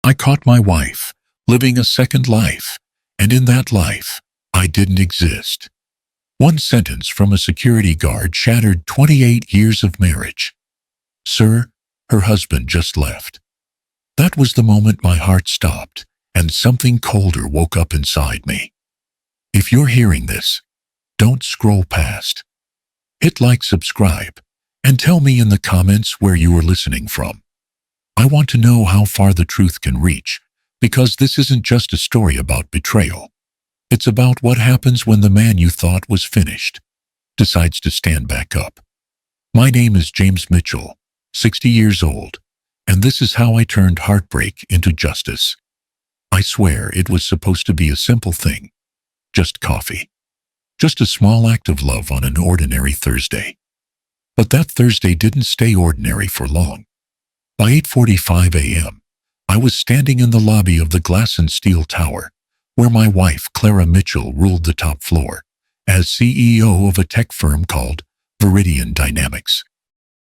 I caught my wife, living a second life, and in that life, I didn't exist. One sentence from a security guard shattered 28 years of marriage. Sir, her husband just left. That was the moment my heart stopped, and something colder woke up inside me. If you're hearing this, don't scroll past. Hit like, subscribe, and tell me in the comments where you are listening from. I want to know how far the truth can reach, because this isn't just a story about betrayal. It's about what happens when the man you thought was finished decides to stand back up. My name is James Mitchell, 60 years old, and this is how I turned heartbreak into justice. I swear it was supposed to be a simple thing. Just coffee. Just a small act of love on an ordinary Thursday. But that Thursday didn't stay ordinary for long. By 8:45 a.m., I was standing in the lobby of the Glass and Steel Tower, where my wife, Clara Mitchell, ruled the top floor, as CEO of a tech firm called Viridian Dynamics.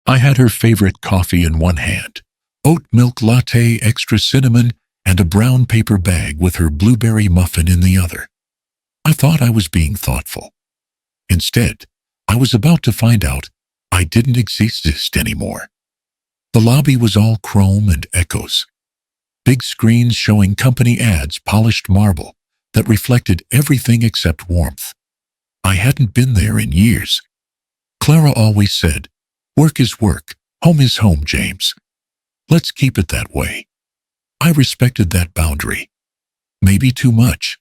I had her favorite coffee in one hand, oat milk latte, extra cinnamon, and a brown paper bag with her blueberry muffin in the other. I thought I was being thoughtful. Instead, I was about to find out I didn't exist anymore. The lobby was all chrome and echoes. Big screens showing company ads, polished marble, that reflected everything except warmth. I hadn't been there in years. Clara always said, "Work is work, home is home, James. Let's keep it that way." I respected that boundary. Maybe too much.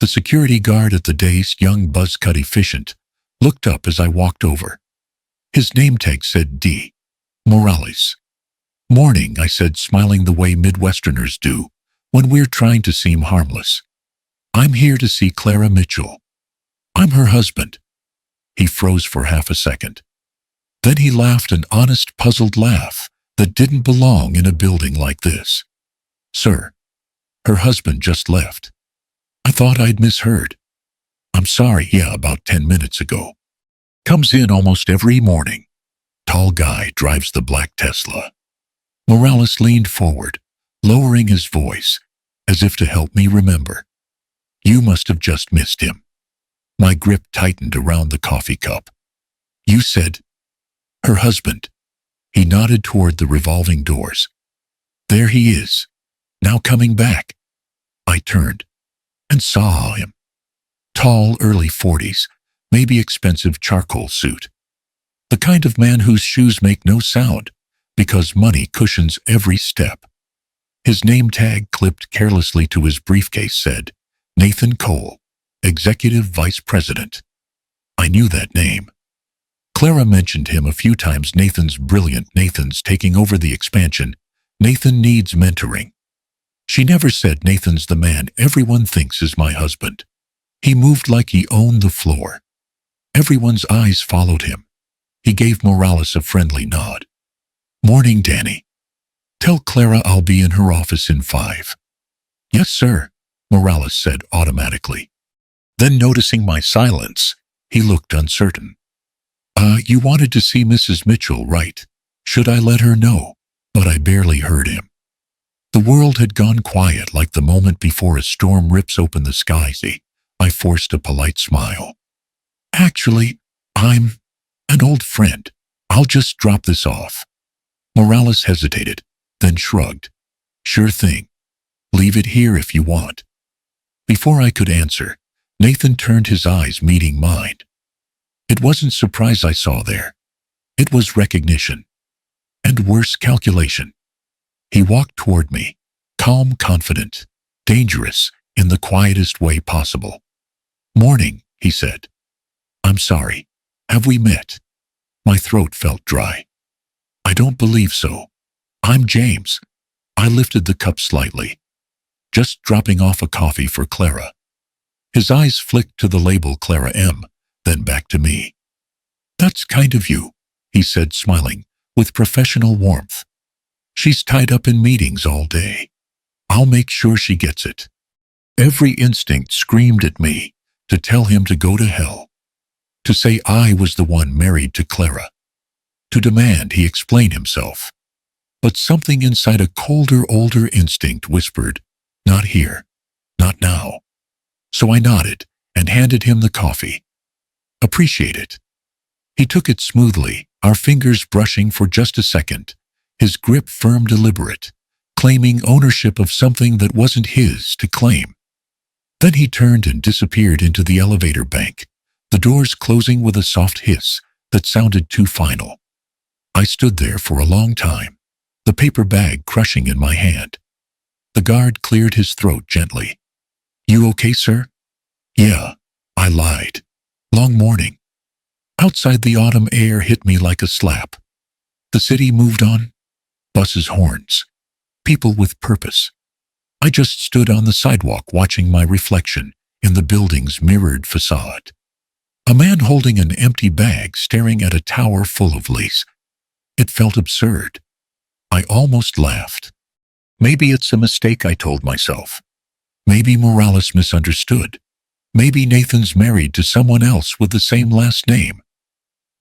The security guard at the day's young buzz-cut efficient looked up as I walked over. His name tag said D. Morales. "Morning," I said, smiling the way Midwesterners do when we're trying to seem harmless. "I'm here to see Clara Mitchell. I'm her husband." He froze for half a second. Then he laughed, an honest, puzzled laugh that didn't belong in a building like this. "Sir, her husband just left." I thought I'd misheard. "I'm sorry, yeah, about 10 minutes ago. Comes in almost every morning. Tall guy, drives the black Tesla." Morales leaned forward, lowering his voice, as if to help me remember. "You must have just missed him." My grip tightened around the coffee cup. "You said, her husband." He nodded toward the revolving doors. "There he is, now coming back." I turned and saw him. Tall, early 40s, maybe expensive charcoal suit. The kind of man whose shoes make no sound because money cushions every step. His name tag, clipped carelessly to his briefcase, said, Nathan Cole, Executive Vice President. I knew that name. Clara mentioned him a few times. Nathan's brilliant. Nathan's taking over the expansion. Nathan needs mentoring. She never said Nathan's the man everyone thinks is my husband. He moved like he owned the floor. Everyone's eyes followed him. He gave Morales a friendly nod. "Morning, Danny. Tell Clara I'll be in her office in 5. "Yes, sir," Morales said automatically. Then, noticing my silence, he looked uncertain. You wanted to see Mrs. Mitchell, right? Should I let her know?" But I barely heard him. The world had gone quiet, like the moment before a storm rips open the skies. I forced a polite smile. "Actually, I'm an old friend. I'll just drop this off." Morales hesitated, then shrugged. "Sure thing. Leave it here if you want." Before I could answer, Nathan turned, his eyes meeting mine. It wasn't surprise I saw there. It was recognition. And worse, calculation. He walked toward me, calm, confident, dangerous, in the quietest way possible. "Morning," he said. "I'm sorry. Have we met?" My throat felt dry. "I don't believe so. I'm James." I lifted the cup slightly. "Just dropping off a coffee for Clara." His eyes flicked to the label Clara M., then back to me. "That's kind of you," he said, smiling with professional warmth. "She's tied up in meetings all day. I'll make sure she gets it." Every instinct screamed at me to tell him to go to hell, to say I was the one married to Clara, to demand he explain himself. but something inside a colder, older instinct whispered, "Not here. Not now." So I nodded and handed him the coffee. "Appreciate it." He took it smoothly, our fingers brushing for just a second, his grip firm, deliberate, claiming ownership of something that wasn't his to claim. Then he turned and disappeared into the elevator bank, the doors closing with a soft hiss that sounded too final. I stood there for a long time, the paper bag crushing in my hand. The guard cleared his throat gently. "You okay, sir?" "Yeah," I lied. "Long morning." Outside, the autumn air hit me like a slap. The city moved on. Buses, horns, people with purpose. I just stood on the sidewalk watching my reflection in the building's mirrored facade. A man holding an empty bag staring at a tower full of lace. It felt absurd. I almost laughed. Maybe it's a mistake, I told myself. Maybe Morales misunderstood. Maybe Nathan's married to someone else with the same last name.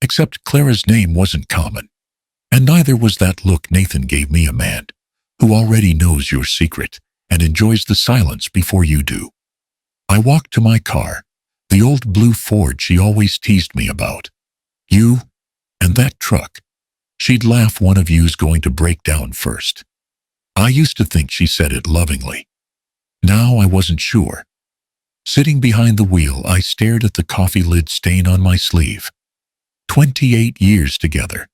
Except Clara's name wasn't common. And neither was that look Nathan gave me, a man who already knows your secret and enjoys the silence before you do. I walked to my car, the old blue Ford she always teased me about. "You and that truck." She'd laugh, "One of you's going to break down first." I used to think she said it lovingly. Now I wasn't sure. Sitting behind the wheel, I stared at the coffee lid stain on my sleeve. 28 years together.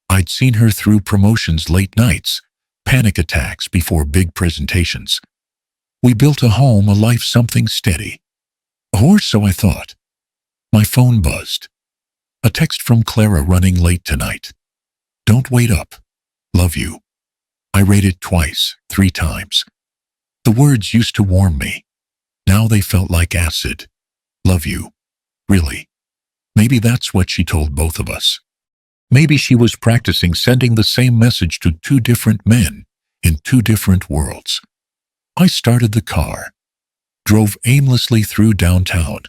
I'd seen her through promotions, late nights, panic attacks before big presentations. We built a home, a life, something steady. Or so I thought. My phone buzzed. A text from Clara: "Running late tonight. Don't wait up. Love you." I read it twice, 3 times. The words used to warm me. Now they felt like acid. Love you. Really? Maybe that's what she told both of us. Maybe she was practicing sending the same message to 2 different men in 2 different worlds. I started the car, drove aimlessly through downtown,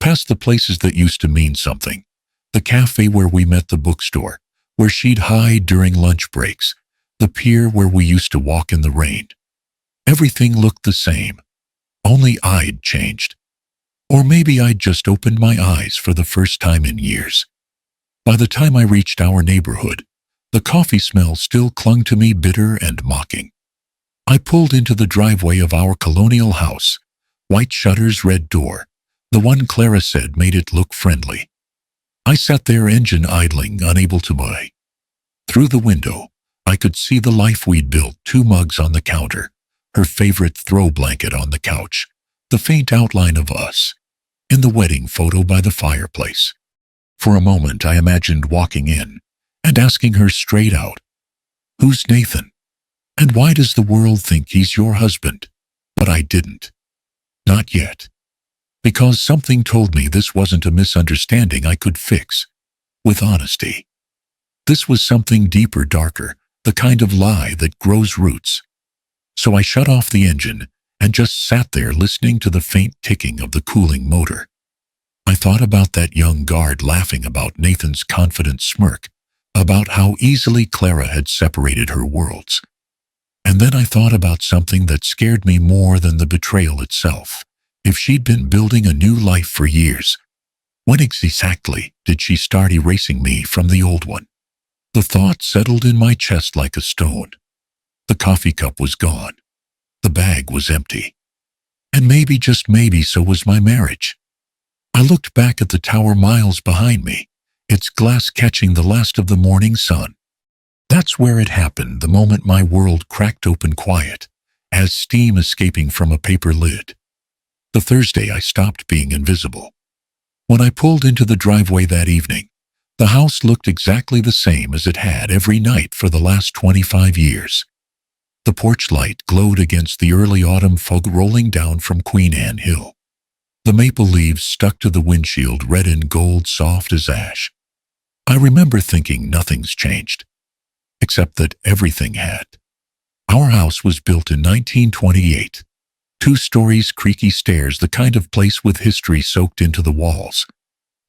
past the places that used to mean something. The cafe where we met, the bookstore where she'd hide during lunch breaks, the pier where we used to walk in the rain. Everything looked the same, only I'd changed. Or maybe I'd just opened my eyes for the first time in years. By the time I reached our neighborhood, the coffee smell still clung to me, bitter and mocking. I pulled into the driveway of our colonial house, white shutters, red door, the one Clara said made it look friendly. I sat there, engine idling, unable to buy. Through the window, I could see the life we'd built: 2 mugs on the counter, her favorite throw blanket on the couch, the faint outline of us in the wedding photo by the fireplace. For a moment I imagined walking in and asking her straight out, "Who's Nathan? And why does the world think he's your husband?" But I didn't. Not yet. Because something told me this wasn't a misunderstanding I could fix with honesty. This was something deeper, darker, the kind of lie that grows roots. So I shut off the engine and just sat there, listening to the faint ticking of the cooling motor. I thought about that young guard laughing, about Nathan's confident smirk, about how easily Clara had separated her worlds. And then I thought about something that scared me more than the betrayal itself. If she'd been building a new life for years, when exactly did she start erasing me from the old one? The thought settled in my chest like a stone. The coffee cup was gone. The bag was empty. And maybe, just maybe, so was my marriage. I looked back at the tower miles behind me, its glass catching the last of the morning sun. That's where it happened, the moment my world cracked open, quiet as steam escaping from a paper lid. The Thursday I stopped being invisible. When I pulled into the driveway that evening, the house looked exactly the same as it had every night for the last 25 years. The porch light glowed against the early autumn fog rolling down from Queen Anne Hill. The maple leaves stuck to the windshield, red and gold, soft as ash. I remember thinking nothing's changed, except that everything had. Our house was built in 1928. 2 stories, creaky stairs, the kind of place with history soaked into the walls.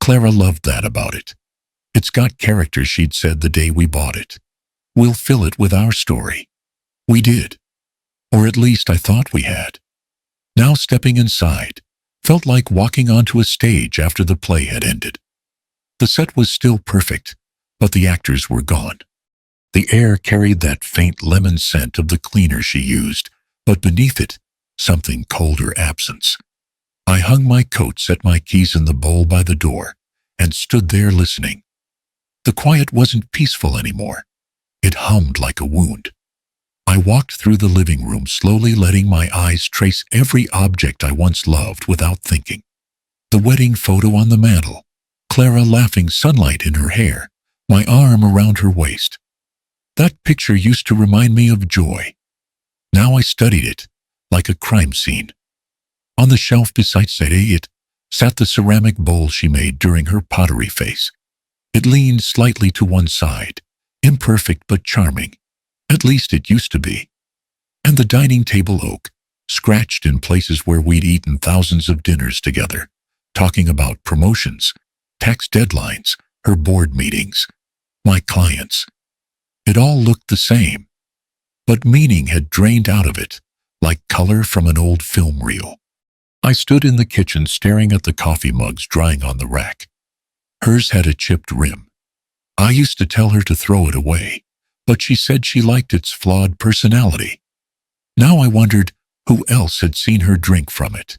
Clara loved that about it. It's got character, she'd said the day we bought it. We'll fill it with our story. We did. Or at least I thought we had. Now stepping inside felt like walking onto a stage after the play had ended. The set was still perfect, but the actors were gone. The air carried that faint lemon scent of the cleaner she used, but beneath it, something colder absence. I hung my coat, set my keys in the bowl by the door, and stood there listening. The quiet wasn't peaceful anymore. It hummed like a wound. I walked through the living room, slowly letting my eyes trace every object I once loved without thinking. The wedding photo on the mantel, Clara laughing, sunlight in her hair, my arm around her waist. That picture used to remind me of joy. Now I studied it, like a crime scene. On the shelf beside it sat the ceramic bowl she made during her pottery phase. It leaned slightly to one side, imperfect but charming. At least it used to be. And the dining table oak, scratched in places where we'd eaten thousands of dinners together, talking about promotions, tax deadlines, her board meetings, my clients. It all looked the same, but meaning had drained out of it, like color from an old film reel. I stood in the kitchen staring at the coffee mugs drying on the rack. Hers had a chipped rim. I used to tell her to throw it away, but she said she liked its flawed personality. Now I wondered who else had seen her drink from it.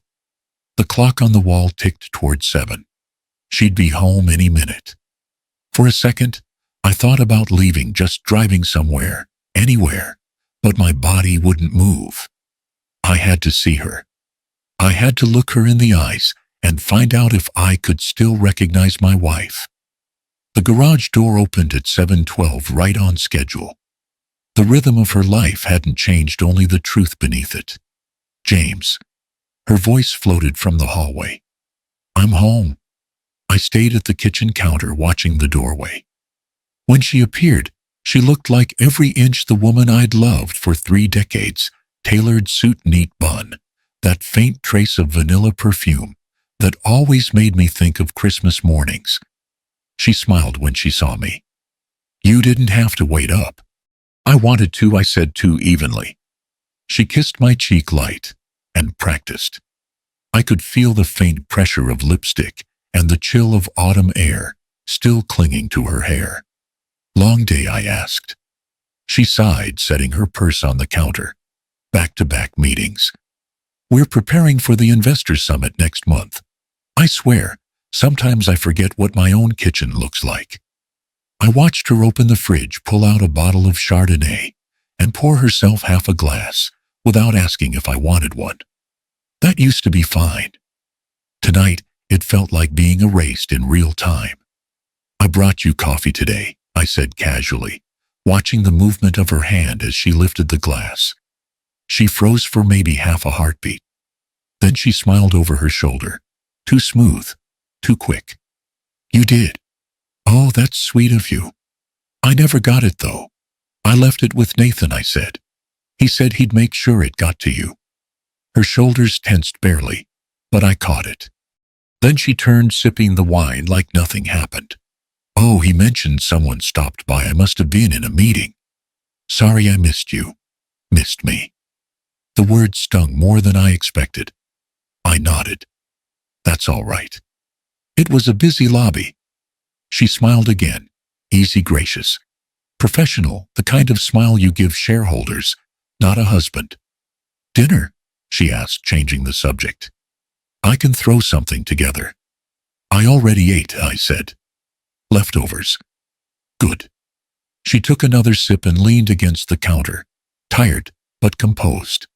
The clock on the wall ticked toward 7. She'd be home any minute. For a second, I thought about leaving, just driving somewhere, anywhere, but my body wouldn't move. I had to see her. I had to look her in the eyes and find out if I could still recognize my wife. The garage door opened at 7:12, right on schedule. The rhythm of her life hadn't changed, only the truth beneath it. James. Her voice floated from the hallway. I'm home. I stayed at the kitchen counter watching the doorway. When she appeared, she looked like every inch the woman I'd loved for 3 decades. Tailored suit, neat bun, that faint trace of vanilla perfume that always made me think of Christmas mornings. She smiled when she saw me. You didn't have to wait up. I wanted to, I said too evenly. She kissed my cheek light and practiced. I could feel the faint pressure of lipstick and the chill of autumn air still clinging to her hair. Long day, I asked. She sighed, setting her purse on the counter. Back-to-back meetings. We're preparing for the investor summit next month. I swear, sometimes I forget what my own kitchen looks like. I watched her open the fridge, pull out a bottle of Chardonnay, and pour herself half a glass without asking if I wanted one. That used to be fine. Tonight, it felt like being erased in real time. I brought you coffee today, I said casually, watching the movement of her hand as she lifted the glass. She froze for maybe half a heartbeat. Then she smiled over her shoulder. Too smooth, too quick. You did. Oh, that's sweet of you. I never got it, though. I left it with Nathan, I said. He said he'd make sure it got to you. Her shoulders tensed barely, but I caught it. Then she turned, sipping the wine like nothing happened. Oh, he mentioned someone stopped by. I must have been in a meeting. Sorry I missed you. Missed me. The word stung more than I expected. I nodded. That's all right. It was a busy lobby. She smiled again, easy, gracious. Professional, the kind of smile you give shareholders, not a husband. Dinner? She asked, changing the subject. I can throw something together. I already ate, I said. Leftovers. Good. She took another sip and leaned against the counter, tired but composed.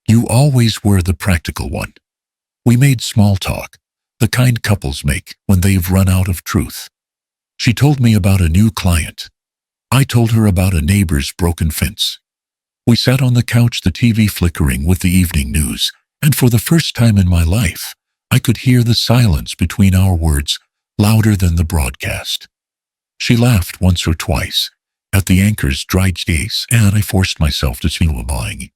You always were the practical one. We made small talk, the kind couples make when they've run out of truth. She told me about a new client. I told her about a neighbor's broken fence. We sat on the couch, the TV flickering with the evening news, and for the first time in my life, I could hear the silence between our words louder than the broadcast. She laughed once or twice at the anchor's dry gaze, and I forced myself to smile, lying.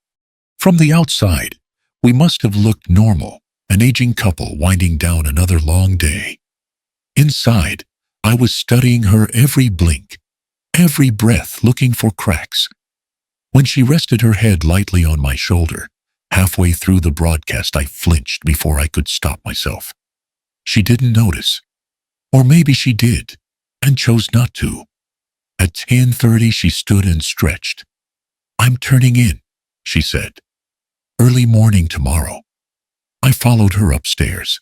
From the outside, we must have looked normal, an aging couple winding down another long day. Inside, I was studying her every blink, every breath looking for cracks. When she rested her head lightly on my shoulder, halfway through the broadcast I flinched before I could stop myself. She didn't notice. Or maybe she did, and chose not to. At 10:30 she stood and stretched. "I'm turning in," she said. "Early morning tomorrow." I followed her upstairs.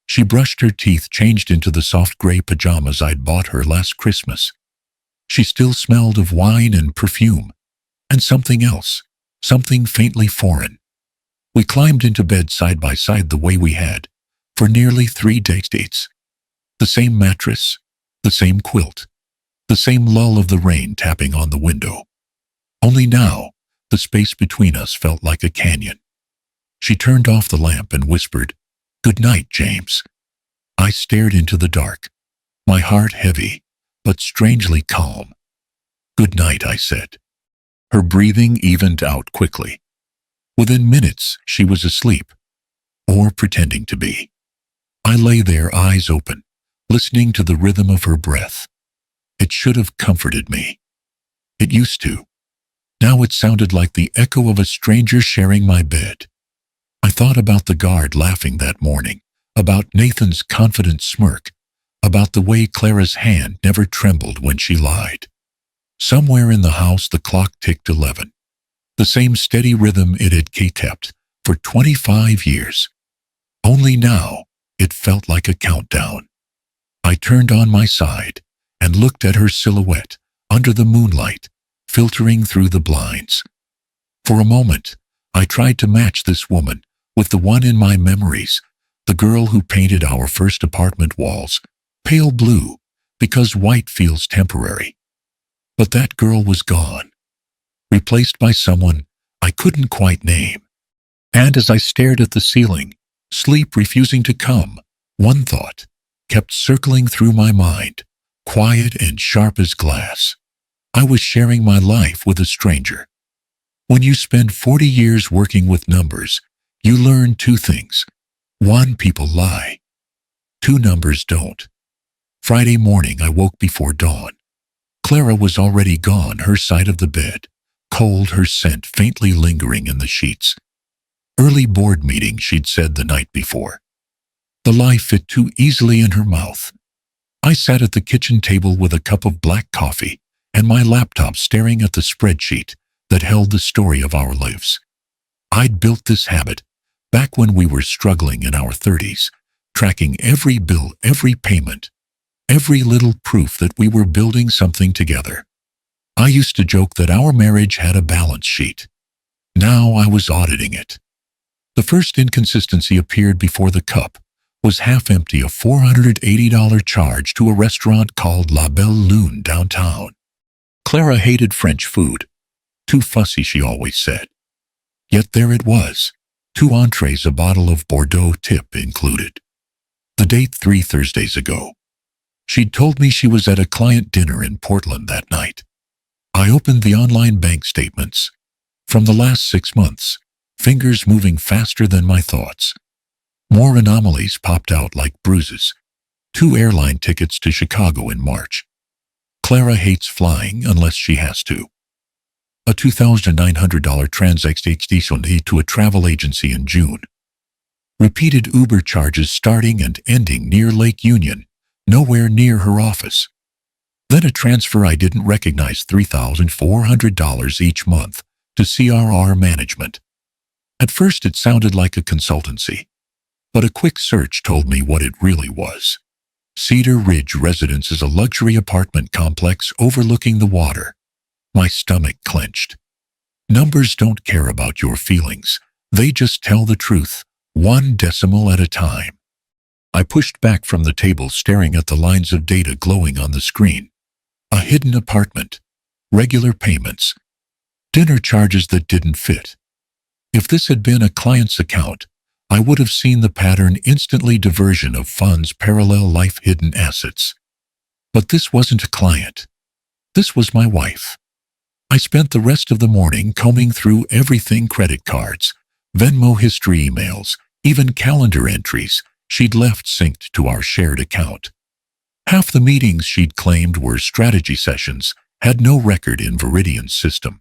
She brushed her teeth, changed into the soft gray pajamas I'd bought her last Christmas. She still smelled of wine and perfume, and something else, something faintly foreign. We climbed into bed side by side the way we had for nearly 3 dates. The same mattress, the same quilt, the same lull of the rain tapping on the window. Only now, the space between us felt like a canyon. She turned off the lamp and whispered, "Good night, James." I stared into the dark, my heart heavy, but strangely calm. "Good night," I said. Her breathing evened out quickly. Within minutes, she was asleep, or pretending to be. I lay there, eyes open, listening to the rhythm of her breath. It should have comforted me. It used to. Now it sounded like the echo of a stranger sharing my bed. I thought about the guard laughing that morning, about Nathan's confident smirk, about the way Clara's hand never trembled when she lied. Somewhere in the house the clock ticked 11. The same steady rhythm it had kept for 25 years. Only now it felt like a countdown. I turned on my side and looked at her silhouette under the moonlight, filtering through the blinds. For a moment, I tried to match this woman with the one in my memories, the girl who painted our first apartment walls pale blue because white feels temporary. But that girl was gone, replaced by someone I couldn't quite name. And as I stared at the ceiling, sleep refusing to come, one thought kept circling through my mind, quiet and sharp as glass. I was sharing my life with a stranger. When you spend 40 years working with numbers, you learn 2 things. 1, people lie. 2, numbers don't. Friday morning, I woke before dawn. Clara was already gone, her side of the bed, cold, her scent faintly lingering in the sheets. Early board meeting, she'd said the night before. The lie fit too easily in her mouth. I sat at the kitchen table with a cup of black coffee and my laptop staring at the spreadsheet that held the story of our lives. I'd built this habit back when we were struggling in our 30s, tracking every bill, every payment, every little proof that we were building something together. I used to joke that our marriage had a balance sheet. Now I was auditing it. The first inconsistency appeared before the cup was half empty, a $480 charge to a restaurant called La Belle Lune downtown. Clara hated French food. Too fussy, she always said. Yet there it was, 2 entrees, a bottle of Bordeaux tip included. The date 3 Thursdays ago. She'd told me she was at a client dinner in Portland that night. I opened the online bank statements. From the last 6 months, fingers moving faster than my thoughts. More anomalies popped out like bruises. 2 airline tickets to Chicago in March. Clara hates flying unless she has to. A $2,900 transaction to a travel agency in June. Repeated Uber charges starting and ending near Lake Union, nowhere near her office. Then a transfer I didn't recognize, $3,400 each month to CRR Management. At first it sounded like a consultancy, but a quick search told me what it really was. Cedar Ridge Residence is a luxury apartment complex overlooking the water. My stomach clenched. Numbers don't care about your feelings. They just tell the truth, 1 decimal at a time. I pushed back from the table, staring at the lines of data glowing on the screen. A hidden apartment, regular payments, dinner charges that didn't fit. If this had been a client's account, I would have seen the pattern instantly: diversion of funds, parallel life, hidden assets. But this wasn't a client. This was my wife. I spent the rest of the morning combing through everything: credit cards, Venmo history, emails, even calendar entries she'd left synced to our shared account. Half the meetings she'd claimed were strategy sessions, had no record in Viridian's system.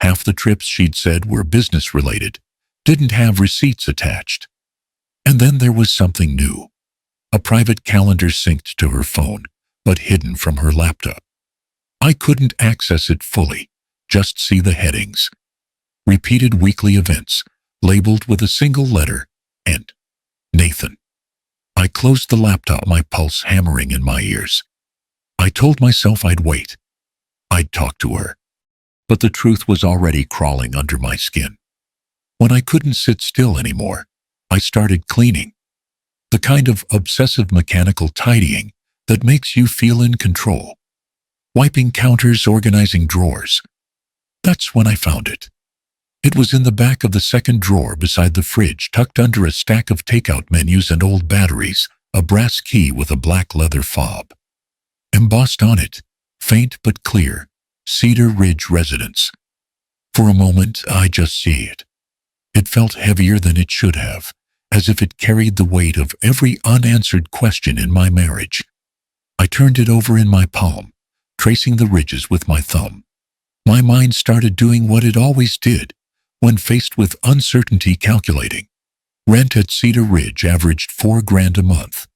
Half the trips she'd said were business-related, didn't have receipts attached. And then there was something new. A private calendar synced to her phone, but hidden from her laptop. I couldn't access it fully, just see the headings. Repeated weekly events, labeled with a single letter, and Nathan. I closed the laptop, my pulse hammering in my ears. I told myself I'd wait. I'd talk to her. But the truth was already crawling under my skin. When I couldn't sit still anymore, I started cleaning. The kind of obsessive mechanical tidying that makes you feel in control. Wiping counters, organizing drawers. That's when I found it. It was in the back of the second drawer beside the fridge, tucked under a stack of takeout menus and old batteries, a brass key with a black leather fob. Embossed on it, faint but clear, Cedar Ridge Residence. For a moment, I just see it. It felt heavier than it should have, as if it carried the weight of every unanswered question in my marriage. I turned it over in my palm, tracing the ridges with my thumb. My mind started doing what it always did when faced with uncertainty, calculating. Rent at Cedar Ridge averaged $4,000 a month.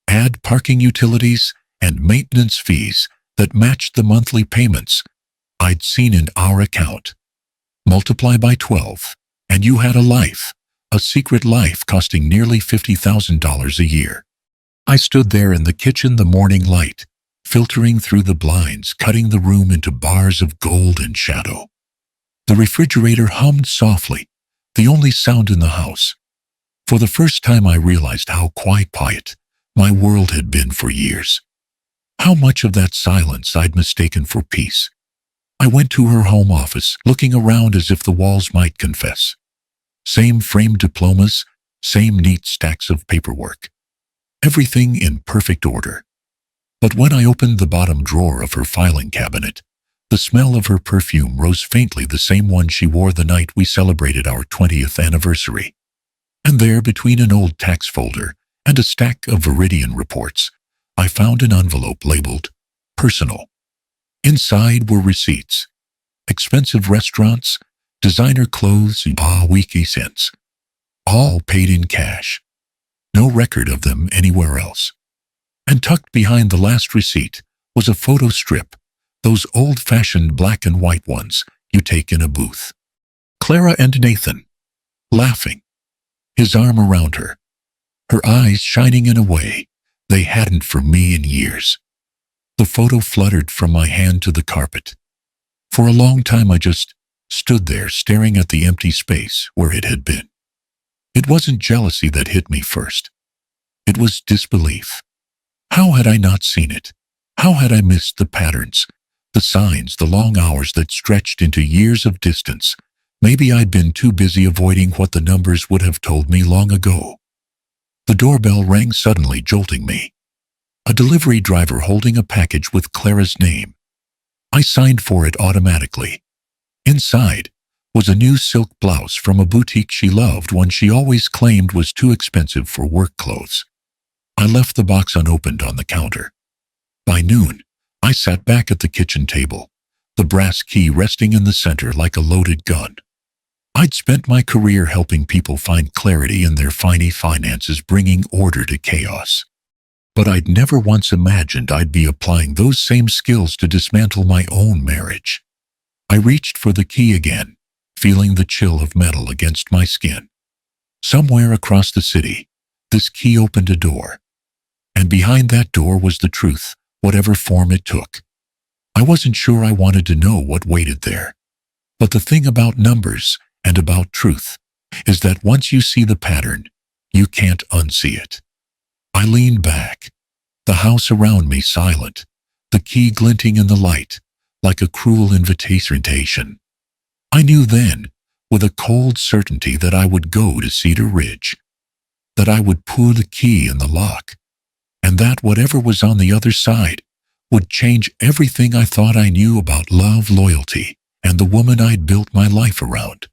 Add parking utilities and maintenance fees that matched the monthly payments I'd seen in our account. Multiply by 12, and you had a life, a secret life costing nearly $50,000 a year. I stood there in the kitchen, the morning light, filtering through the blinds, cutting the room into bars of gold and shadow. The refrigerator hummed softly, the only sound in the house. For the first time I realized how quiet my world had been for years. How much of that silence I'd mistaken for peace. I went to her home office, looking around as if the walls might confess. Same framed diplomas, same neat stacks of paperwork. Everything in perfect order. But when I opened the bottom drawer of her filing cabinet, the smell of her perfume rose faintly, the same one she wore the night we celebrated our 20th anniversary. And there, between an old tax folder and a stack of Viridian reports, I found an envelope labeled Personal. Inside were receipts, expensive restaurants, designer clothes, and weekly cents, all paid in cash. No record of them anywhere else. And tucked behind the last receipt was a photo strip, those old-fashioned black and white ones you take in a booth. Clara and Nathan, laughing, his arm around her, her eyes shining in a way they hadn't for me in years. The photo fluttered from my hand to the carpet. For a long time I just stood there staring at the empty space where it had been. It wasn't jealousy that hit me first. It was disbelief. How had I not seen it? How had I missed the patterns, the signs, the long hours that stretched into years of distance? Maybe I'd been too busy avoiding what the numbers would have told me long ago. The doorbell rang suddenly, jolting me. A delivery driver holding a package with Clara's name. I signed for it automatically. Inside was a new silk blouse from a boutique she loved, one she always claimed was too expensive for work clothes. I left the box unopened on the counter. By noon, I sat back at the kitchen table, the brass key resting in the center like a loaded gun. I'd spent my career helping people find clarity in their finances, bringing order to chaos. But I'd never once imagined I'd be applying those same skills to dismantle my own marriage. I reached for the key again, feeling the chill of metal against my skin. Somewhere across the city, this key opened a door. And behind that door was the truth, whatever form it took. I wasn't sure I wanted to know what waited there. But the thing about numbers and about truth is that once you see the pattern, you can't unsee it. I leaned back, the house around me silent, the key glinting in the light, like a cruel invitation. I knew then, with a cold certainty, that I would go to Cedar Ridge, that I would pull the key in the lock, and that whatever was on the other side would change everything I thought I knew about love, loyalty, and the woman I'd built my life around.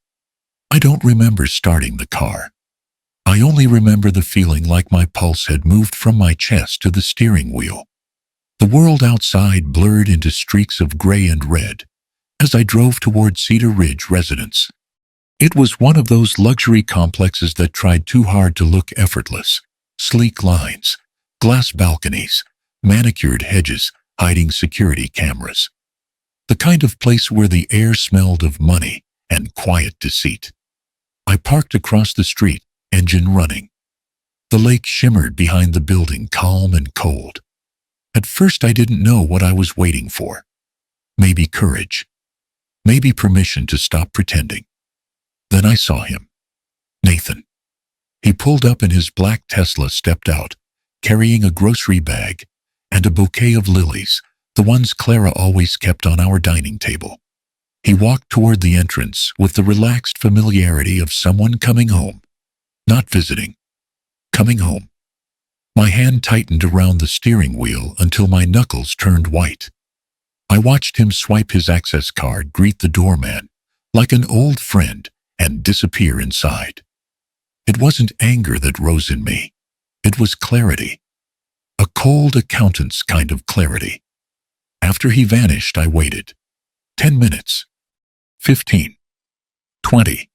I don't remember starting the car. I only remember the feeling like my pulse had moved from my chest to the steering wheel. The world outside blurred into streaks of gray and red as I drove toward Cedar Ridge residence. It was one of those luxury complexes that tried too hard to look effortless. Sleek lines, glass balconies, manicured hedges hiding security cameras. The kind of place where the air smelled of money and quiet deceit. I parked across the street, engine running. The lake shimmered behind the building, calm and cold. At first I didn't know what I was waiting for. Maybe courage. Maybe permission to stop pretending. Then I saw him. Nathan. He pulled up in his black Tesla, stepped out, carrying a grocery bag and a bouquet of lilies, the ones Clara always kept on our dining table. He walked toward the entrance with the relaxed familiarity of someone coming home. Not visiting. Coming home. My hand tightened around the steering wheel until my knuckles turned white. I watched him swipe his access card, greet the doorman like an old friend, and disappear inside. It wasn't anger that rose in me. It was clarity. A cold accountant's kind of clarity. After he vanished, I waited. 10 minutes. 15. 20.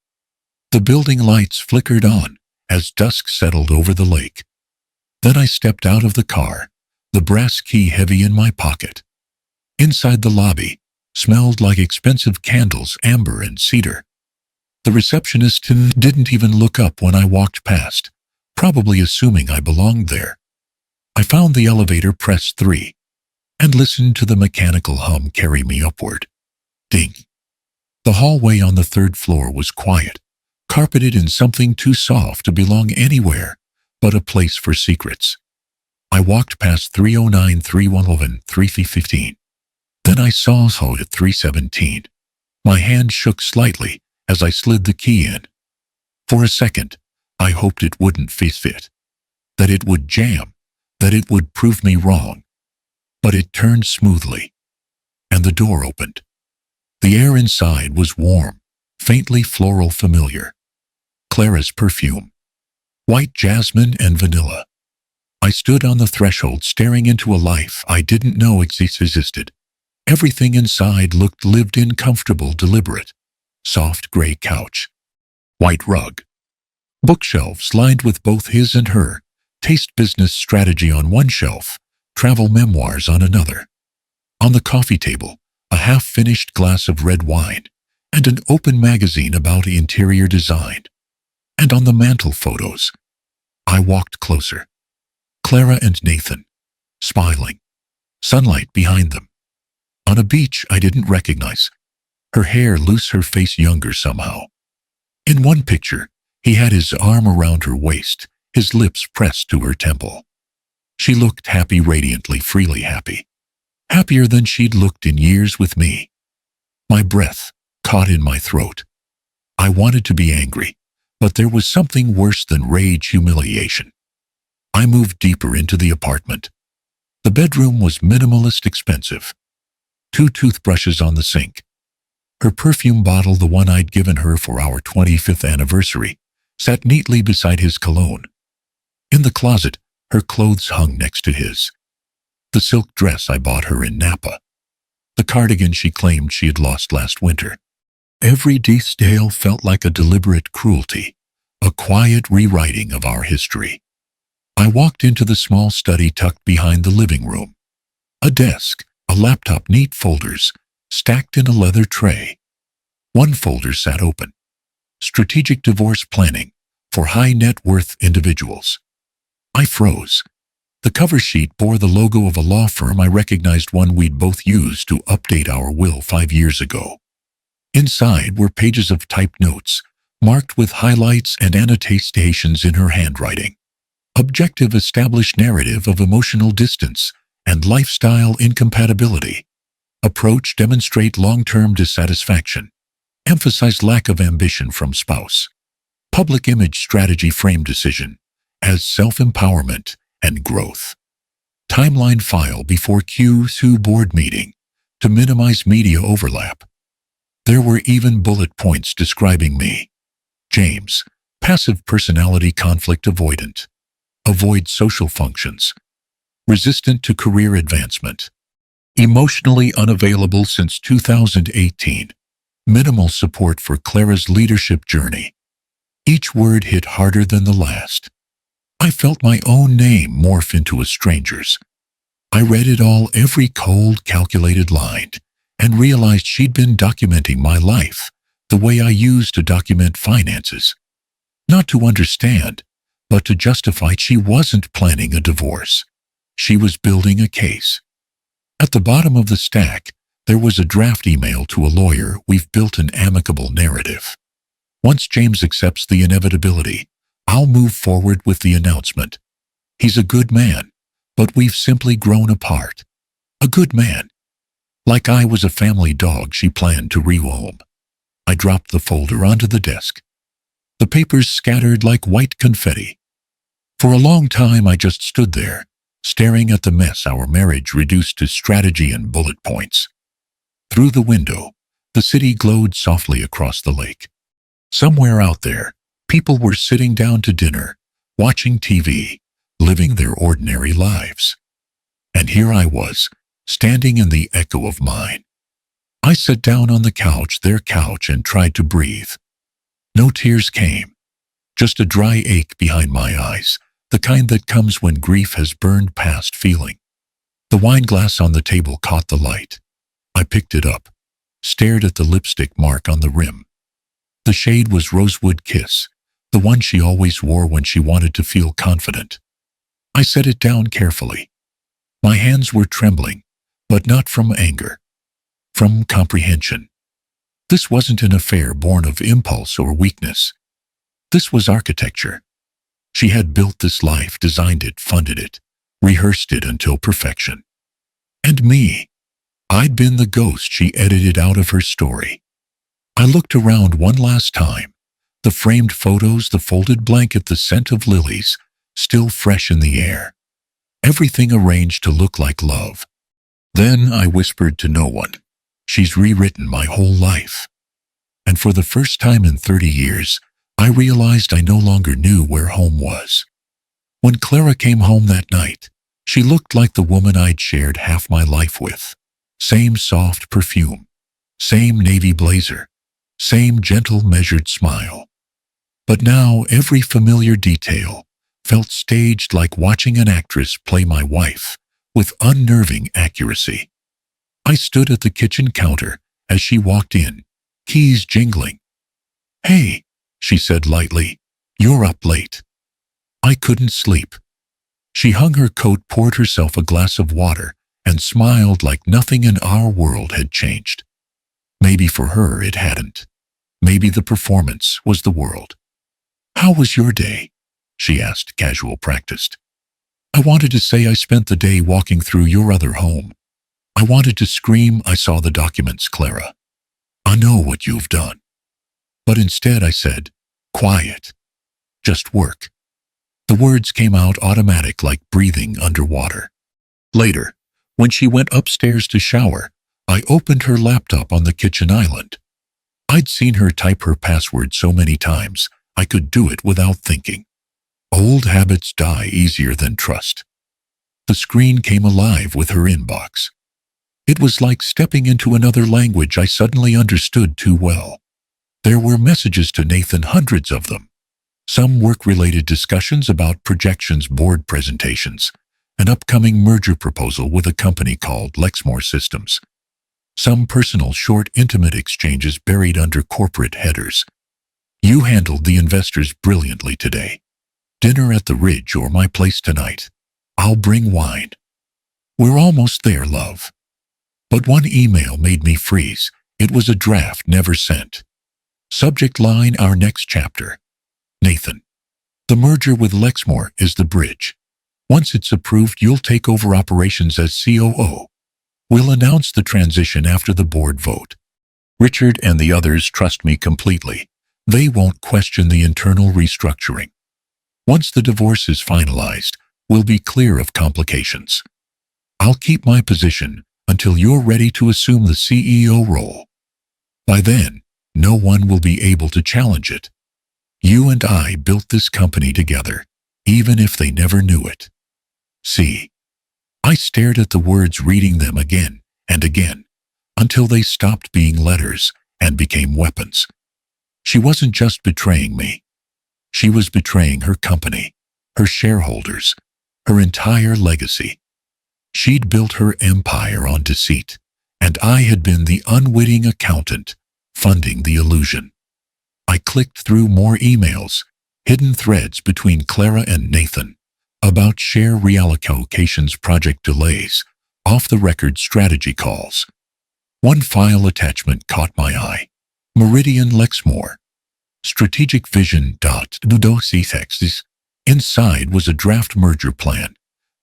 The building lights flickered on as dusk settled over the lake. Then I stepped out of the car, the brass key heavy in my pocket. Inside the lobby, smelled like expensive candles, amber and cedar. The receptionist didn't even look up when I walked past, probably assuming I belonged there. I found the elevator, pressed 3, and listened to the mechanical hum carry me upward. Ding. The hallway on the 3rd floor was quiet, carpeted in something too soft to belong anywhere but a place for secrets. I walked past 309, 311, 315. Then I saw at 317. My hand shook slightly as I slid the key in. For a second, I hoped it wouldn't fit, that it would jam, that it would prove me wrong. But it turned smoothly, and the door opened. The air inside was warm, faintly floral, familiar. Clara's perfume. White jasmine and vanilla. I stood on the threshold, staring into a life I didn't know existed. Everything inside looked lived in, comfortable, deliberate. Soft gray couch. White rug. Bookshelves lined with both his and her. Taste business strategy on one shelf, travel memoirs on another. On the coffee table, a half-finished glass of red wine and an open magazine about interior design. And on the mantel, photos. I walked closer. Clara and Nathan, smiling. Sunlight behind them. On a beach I didn't recognize. Her hair loose, her face younger somehow. In one picture, he had his arm around her waist, his lips pressed to her temple. She looked happy, radiantly, freely happy. Happier than she'd looked in years with me. My breath caught in my throat. I wanted to be angry, but there was something worse than rage, humiliation. I moved deeper into the apartment. The bedroom was minimalist, expensive. 2 toothbrushes on the sink. Her perfume bottle, the one I'd given her for our 25th anniversary, sat neatly beside his cologne. In the closet, her clothes hung next to his. The silk dress I bought her in Napa. The cardigan she claimed she had lost last winter. Every detail felt like a deliberate cruelty, a quiet rewriting of our history. I walked into the small study tucked behind the living room. A desk, a laptop, neat folders, stacked in a leather tray. One folder sat open. Strategic divorce planning for high net worth individuals. I froze. The cover sheet bore the logo of a law firm I recognized, one we'd both used to update our will 5 years ago. Inside were pages of typed notes, marked with highlights and annotations in her handwriting. Objective, established narrative of emotional distance and lifestyle incompatibility. Approach, demonstrate long-term dissatisfaction. Emphasize lack of ambition from spouse. Public image strategy, frame decision as self-empowerment and growth. Timeline, file before Q2 board meeting to minimize media overlap. There were even bullet points describing me. James, passive personality, conflict avoidant. Avoid social functions. resistant to career advancement, emotionally unavailable since 2018, minimal support for Clara's leadership journey. Each word hit harder than the last. I felt my own name morph into a stranger's. I read it all, every cold, calculated line, and realized she'd been documenting my life the way I used to document finances. Not to understand, but to justify. She wasn't planning a divorce. She was building a case. At the bottom of the stack, there was a draft email to a lawyer. We've built an amicable narrative. Once James accepts the inevitability, I'll move forward with the announcement. He's a good man, but we've simply grown apart. A good man. Like I was a family dog she planned to rehome. I dropped the folder onto the desk. The papers scattered like white confetti. For a long time I just stood there, staring at the mess our marriage reduced to strategy and bullet points. Through the window, the city glowed softly across the lake. Somewhere out there, people were sitting down to dinner, watching TV, living their ordinary lives. And here I was, standing in the echo of mine. I sat down on the couch, their couch, and tried to breathe. No tears came, just a dry ache behind my eyes, the kind that comes when grief has burned past feeling. The wine glass on the table caught the light. I picked it up, stared at the lipstick mark on the rim. The shade was Rosewood Kiss, the one she always wore when she wanted to feel confident. I set it down carefully. My hands were trembling, but not from anger, from comprehension. This wasn't an affair born of impulse or weakness. This was architecture. She had built this life, designed it, funded it, rehearsed it until perfection. And me, I'd been the ghost she edited out of her story. I looked around one last time. The framed photos, the folded blanket, the scent of lilies, still fresh in the air. Everything arranged to look like love. Then I whispered to no one, she's rewritten my whole life. And for the first time in 30 years, I realized I no longer knew where home was. When Clara came home that night, she looked like the woman I'd shared half my life with. Same soft perfume, same navy blazer, same gentle, measured smile. But now every familiar detail felt staged, like watching an actress play my wife with unnerving accuracy. I stood at the kitchen counter as she walked in, keys jingling. "Hey," she said lightly, "you're up late." I couldn't sleep. She hung her coat, poured herself a glass of water, and smiled like nothing in our world had changed. Maybe for her it hadn't. Maybe the performance was the world. "How was your day?" she asked, casual, practiced. I wanted to say I spent the day walking through your other home. I wanted to scream, "I saw the documents, Clara. I know what you've done." But instead I said, "Quiet. Just work." The words came out automatic, like breathing underwater. Later, when she went upstairs to shower, I opened her laptop on the kitchen island. I'd seen her type her password so many times, I could do it without thinking. Old habits die easier than trust. The screen came alive with her inbox. It was like stepping into another language I suddenly understood too well. There were messages to Nathan, hundreds of them. Some work-related discussions about projections, board presentations, an upcoming merger proposal with a company called Lexmore Systems. Some personal, short, intimate exchanges buried under corporate headers. "You handled the investors brilliantly today. Dinner at the Ridge or my place tonight. I'll bring wine. We're almost there, love." But one email made me freeze. It was a draft never sent. Subject line, "Our next chapter. Nathan. The merger with Lexmore is the bridge. Once it's approved, you'll take over operations as COO. We'll announce the transition after the board vote. Richard and the others trust me completely. They won't question the internal restructuring. Once the divorce is finalized, we'll be clear of complications. I'll keep my position until you're ready to assume the CEO role. By then, no one will be able to challenge it. You and I built this company together, even if they never knew it. See." I stared at the words, reading them again and again, until they stopped being letters and became weapons. She wasn't just betraying me. She was betraying her company, her shareholders, her entire legacy. She'd built her empire on deceit, and I had been the unwitting accountant funding the illusion. I clicked through more emails, hidden threads between Clara and Nathan, about share reallocations, project delays, off-the-record strategy calls. One file attachment caught my eye. Meridian Lexmore. Strategic Vision. Texts. Inside was a draft merger plan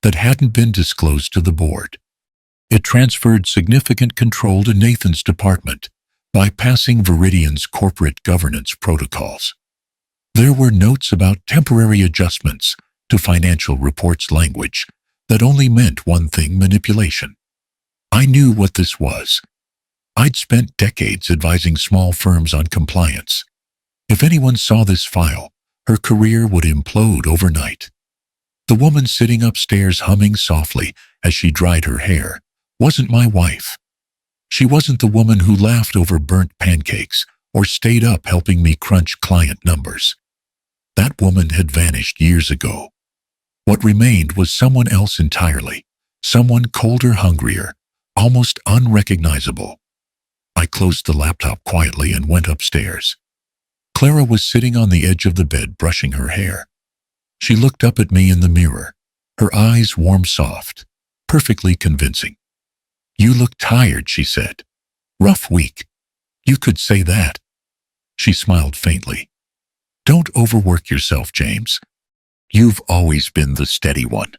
that hadn't been disclosed to the board. It transferred significant control to Nathan's department, bypassing Viridian's corporate governance protocols. There were notes about temporary adjustments to financial reports language that only meant one thing: manipulation. I knew what this was. I'd spent decades advising small firms on compliance. If anyone saw this file, her career would implode overnight. The woman sitting upstairs humming softly as she dried her hair wasn't my wife. She wasn't the woman who laughed over burnt pancakes or stayed up helping me crunch client numbers. That woman had vanished years ago. What remained was someone else entirely, someone colder, hungrier, almost unrecognizable. I closed the laptop quietly and went upstairs. Clara was sitting on the edge of the bed brushing her hair. She looked up at me in the mirror, her eyes warm, soft, perfectly convincing. "You look tired," she said. "Rough week." "You could say that." She smiled faintly. "Don't overwork yourself, James. You've always been the steady one."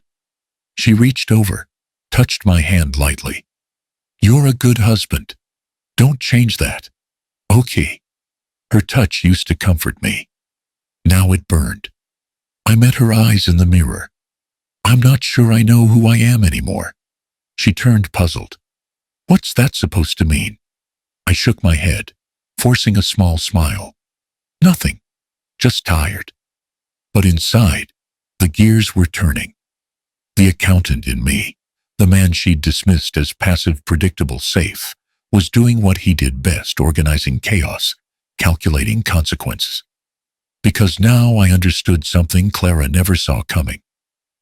She reached over, touched my hand lightly. "You're a good husband. Don't change that." "Okay." Her touch used to comfort me. Now it burned. I met her eyes in the mirror. "I'm not sure I know who I am anymore." She turned, puzzled. "What's that supposed to mean?" I shook my head, forcing a small smile. "Nothing. Just tired." But inside, the gears were turning. The accountant in me, the man she'd dismissed as passive, predictable, safe, was doing what he did best: organizing chaos, calculating consequences. Because now I understood something Clara never saw coming.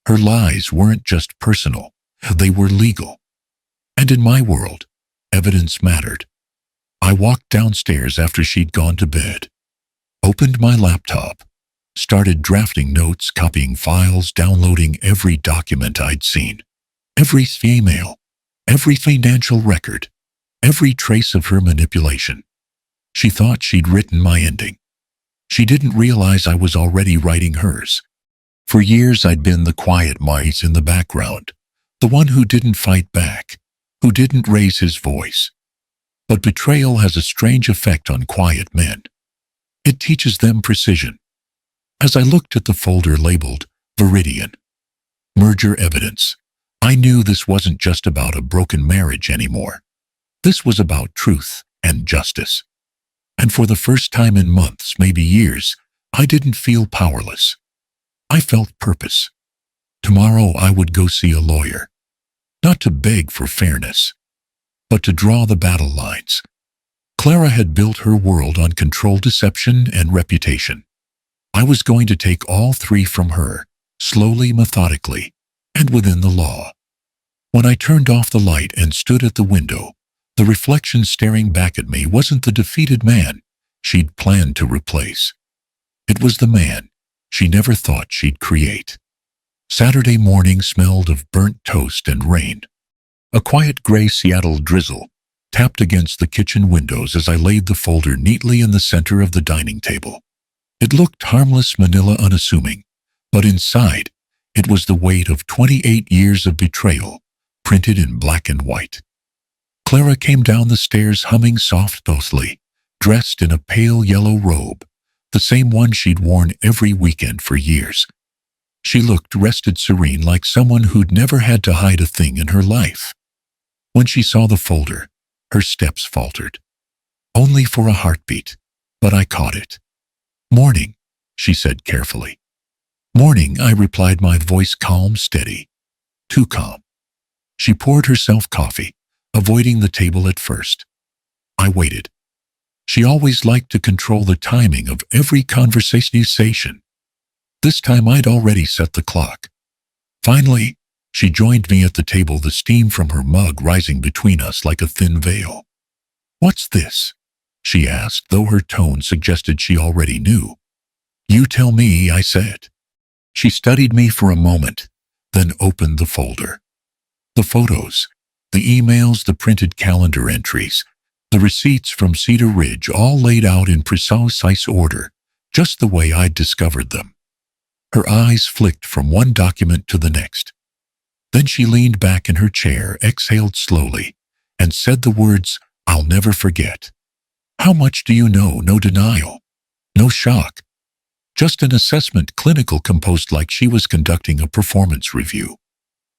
Her lies weren't just personal, they were legal. And in my world, evidence mattered. I walked downstairs after she'd gone to bed, opened my laptop, started drafting notes, copying files, downloading every document I'd seen, every email, every financial record, every trace of her manipulation. She thought she'd written my ending. She didn't realize I was already writing hers. For years I'd been the quiet mice in the background, the one who didn't fight back, who didn't raise his voice. But betrayal has a strange effect on quiet men. It teaches them precision. As I looked at the folder labeled Viridian, merger evidence, I knew this wasn't just about a broken marriage anymore. This was about truth and justice. And for the first time in months, maybe years, I didn't feel powerless. I felt purpose. Tomorrow I would go see a lawyer, not to beg for fairness, but to draw the battle lines. Clara had built her world on control, deception, and reputation. I was going to take all three from her, slowly, methodically, and within the law. When I turned off the light and stood at the window, the reflection staring back at me wasn't the defeated man she'd planned to replace. It was the man she never thought she'd create. Saturday morning smelled of burnt toast and rain. A quiet gray Seattle drizzle tapped against the kitchen windows as I laid the folder neatly in the center of the dining table. It looked harmless, manila, unassuming, but inside, it was the weight of 28 years of betrayal, printed in black and white. Clara came down the stairs humming softly, dressed in a pale yellow robe, the same one she'd worn every weekend for years. She looked rested, serene, like someone who'd never had to hide a thing in her life. When she saw the folder, her steps faltered. Only for a heartbeat, but I caught it. "Morning," she said carefully. "Morning," I replied, my voice calm, steady. Too calm. She poured herself coffee, avoiding the table at first. I waited. She always liked to control the timing of every conversation. This time I'd already set the clock. Finally, she joined me at the table, the steam from her mug rising between us like a thin veil. "What's this?" she asked, though her tone suggested she already knew. "You tell me," I said. She studied me for a moment, then opened the folder. The photos, the emails, the printed calendar entries, the receipts from Cedar Ridge, all laid out in precise order, just the way I'd discovered them. Her eyes flicked from one document to the next. Then she leaned back in her chair, exhaled slowly, and said the words I'll never forget. "How much do you know?" No denial, no shock. Just an assessment, clinical, composed like she was conducting a performance review.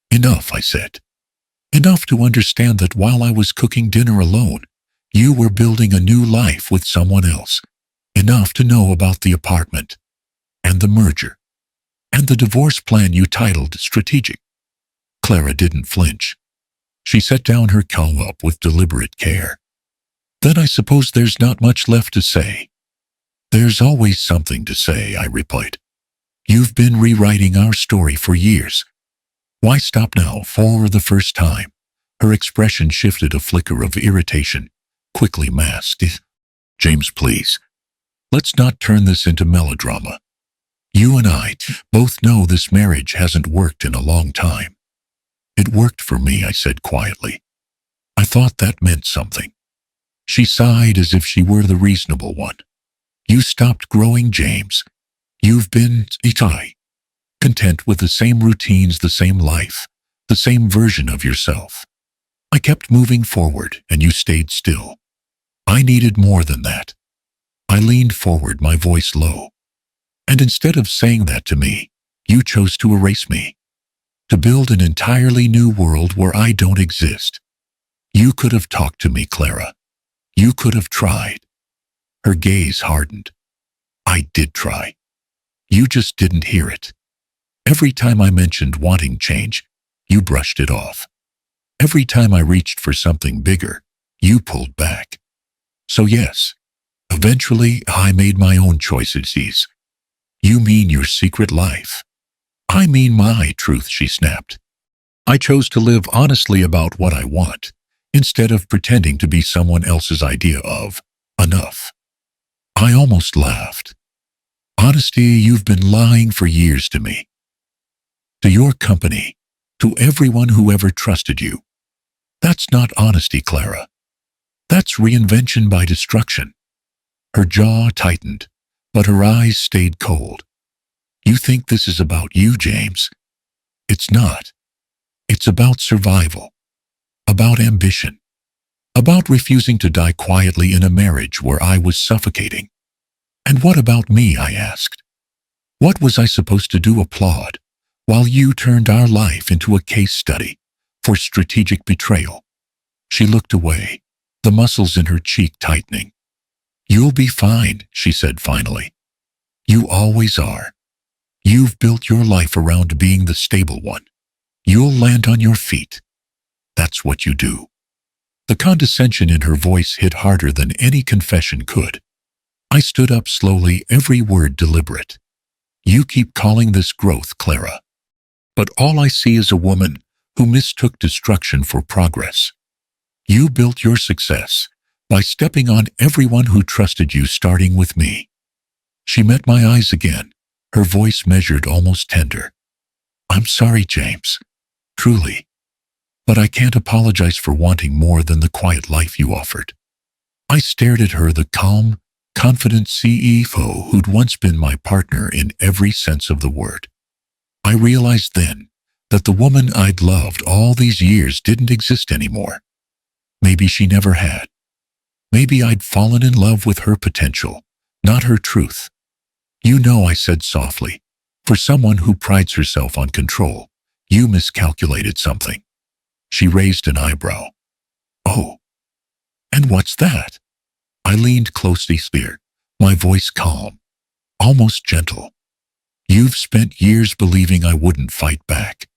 "Enough," I said. "Enough to understand that while I was cooking dinner alone, you were building a new life with someone else. Enough to know about the apartment, and the merger, and the divorce plan you titled strategic." Clara didn't flinch. She set down her cup with deliberate care. "Then I suppose there's not much left to say." "There's always something to say," I replied. "You've been rewriting our story for years. Why stop now?" For the first time, her expression shifted, a flicker of irritation, quickly masked. "James, please. Let's not turn this into melodrama. You and I both know this marriage hasn't worked in a long time." "It worked for me," I said quietly. "I thought that meant something." She sighed as if she were the reasonable one. "You stopped growing, James. You've been content with the same routines, the same life, the same version of yourself. I kept moving forward, and you stayed still. I needed more than that." I leaned forward, my voice low. "And instead of saying that to me, you chose to erase me, to build an entirely new world where I don't exist. You could have talked to me, Clara. You could have tried." Her gaze hardened. "I did try. You just didn't hear it. Every time I mentioned wanting change, you brushed it off. Every time I reached for something bigger, you pulled back. So yes, eventually I made my own choices." "You mean your secret life?" "I mean my truth," she snapped. "I chose to live honestly about what I want, instead of pretending to be someone else's idea of enough." I almost laughed. "Honesty, you've been lying for years to me. To your company, to everyone who ever trusted you. That's not honesty, Clara. That's reinvention by destruction." Her jaw tightened, but her eyes stayed cold. "You think this is about you, James? It's not. It's about survival, about ambition, about refusing to die quietly in a marriage where I was suffocating." "And what about me?" I asked. "What was I supposed to do? Applaud while you turned our life into a case study for strategic betrayal?" She looked away, the muscles in her cheek tightening. "You'll be fine," she said finally. "You always are. You've built your life around being the stable one. You'll land on your feet. That's what you do." The condescension in her voice hit harder than any confession could. I stood up slowly, every word deliberate. "You keep calling this growth, Clara. But all I see is a woman who mistook destruction for progress. You built your success by stepping on everyone who trusted you, starting with me." She met my eyes again, her voice measured, almost tender. "I'm sorry, James. Truly. But I can't apologize for wanting more than the quiet life you offered." I stared at her, the calm, confident CEO who'd once been my partner in every sense of the word. I realized then that the woman I'd loved all these years didn't exist anymore. Maybe she never had. Maybe I'd fallen in love with her potential, not her truth. "You know," I said softly, "for someone who prides herself on control, you miscalculated something." She raised an eyebrow. "Oh, and what's that?" I leaned closely, my voice calm, almost gentle. "You've spent years believing I wouldn't fight back.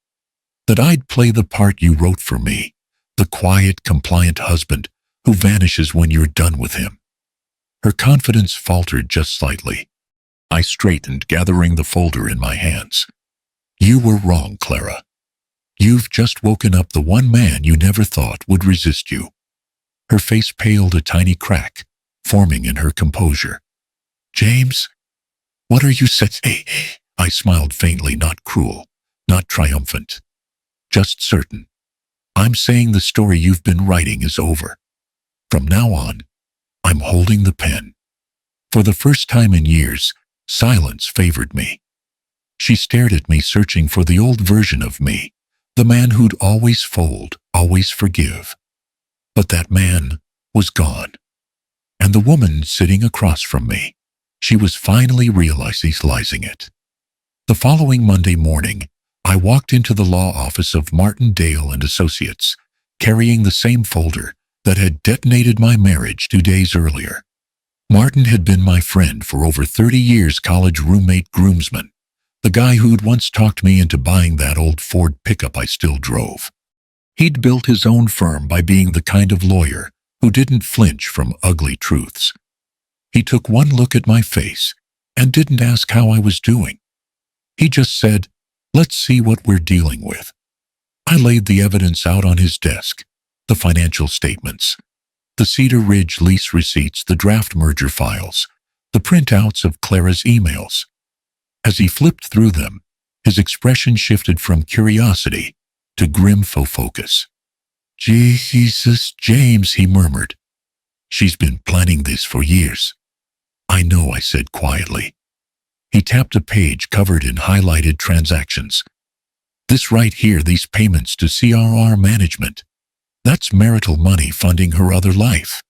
That I'd play the part you wrote for me, the quiet, compliant husband who vanishes when you're done with him. Her confidence faltered just slightly. I straightened, gathering the folder in my hands. You were wrong, Clara. You've just woken up the one man you never thought would resist you. Her face paled, a tiny crack forming in her composure. James, what are you saying? I smiled faintly, not cruel, not triumphant, just certain. I'm saying the story you've been writing is over. From now on, I'm holding the pen. For the first time in years, silence favored me. She stared at me, searching for the old version of me, the man who'd always fold, always forgive. But that man was gone. And the woman sitting across from me, she was finally realizing it. The following Monday morning, I walked into the law office of Martin Dale and Associates, carrying the same folder that had detonated my marriage 2 days earlier. Martin had been my friend for over 30 years, college roommate, groomsman, the guy who'd once talked me into buying that old Ford pickup I still drove. He'd built his own firm by being the kind of lawyer who didn't flinch from ugly truths. He took one look at my face and didn't ask how I was doing. He just said, "Let's see what we're dealing with." I laid the evidence out on his desk, the financial statements, the Cedar Ridge lease receipts, the draft merger files, the printouts of Clara's emails. As he flipped through them, his expression shifted from curiosity to grim focus. "Jesus, James," he murmured. "She's been planning this for years." "I know," I said quietly. He tapped a page covered in highlighted transactions. "This right here, these payments to CRR management. That's marital money funding her other life.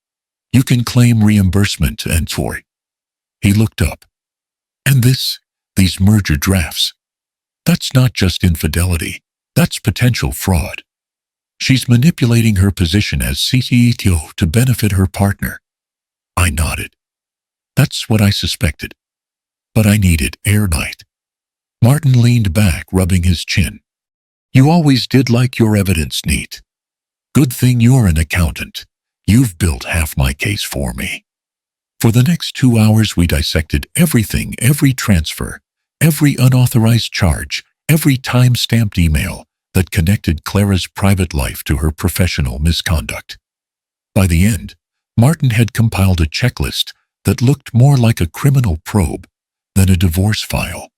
You can claim reimbursement and for." He looked up. "And these merger drafts. That's not just infidelity. That's potential fraud. She's manipulating her position as CEO to benefit her partner." I nodded. That's what I suspected. But I needed airtight. Martin leaned back, rubbing his chin. "You always did like your evidence neat. Good thing you're an accountant. You've built half my case for me." For the next 2 hours we dissected everything, every transfer, every unauthorized charge, every time-stamped email that connected Clara's private life to her professional misconduct. By the end, Martin had compiled a checklist that looked more like a criminal probe than a divorce file.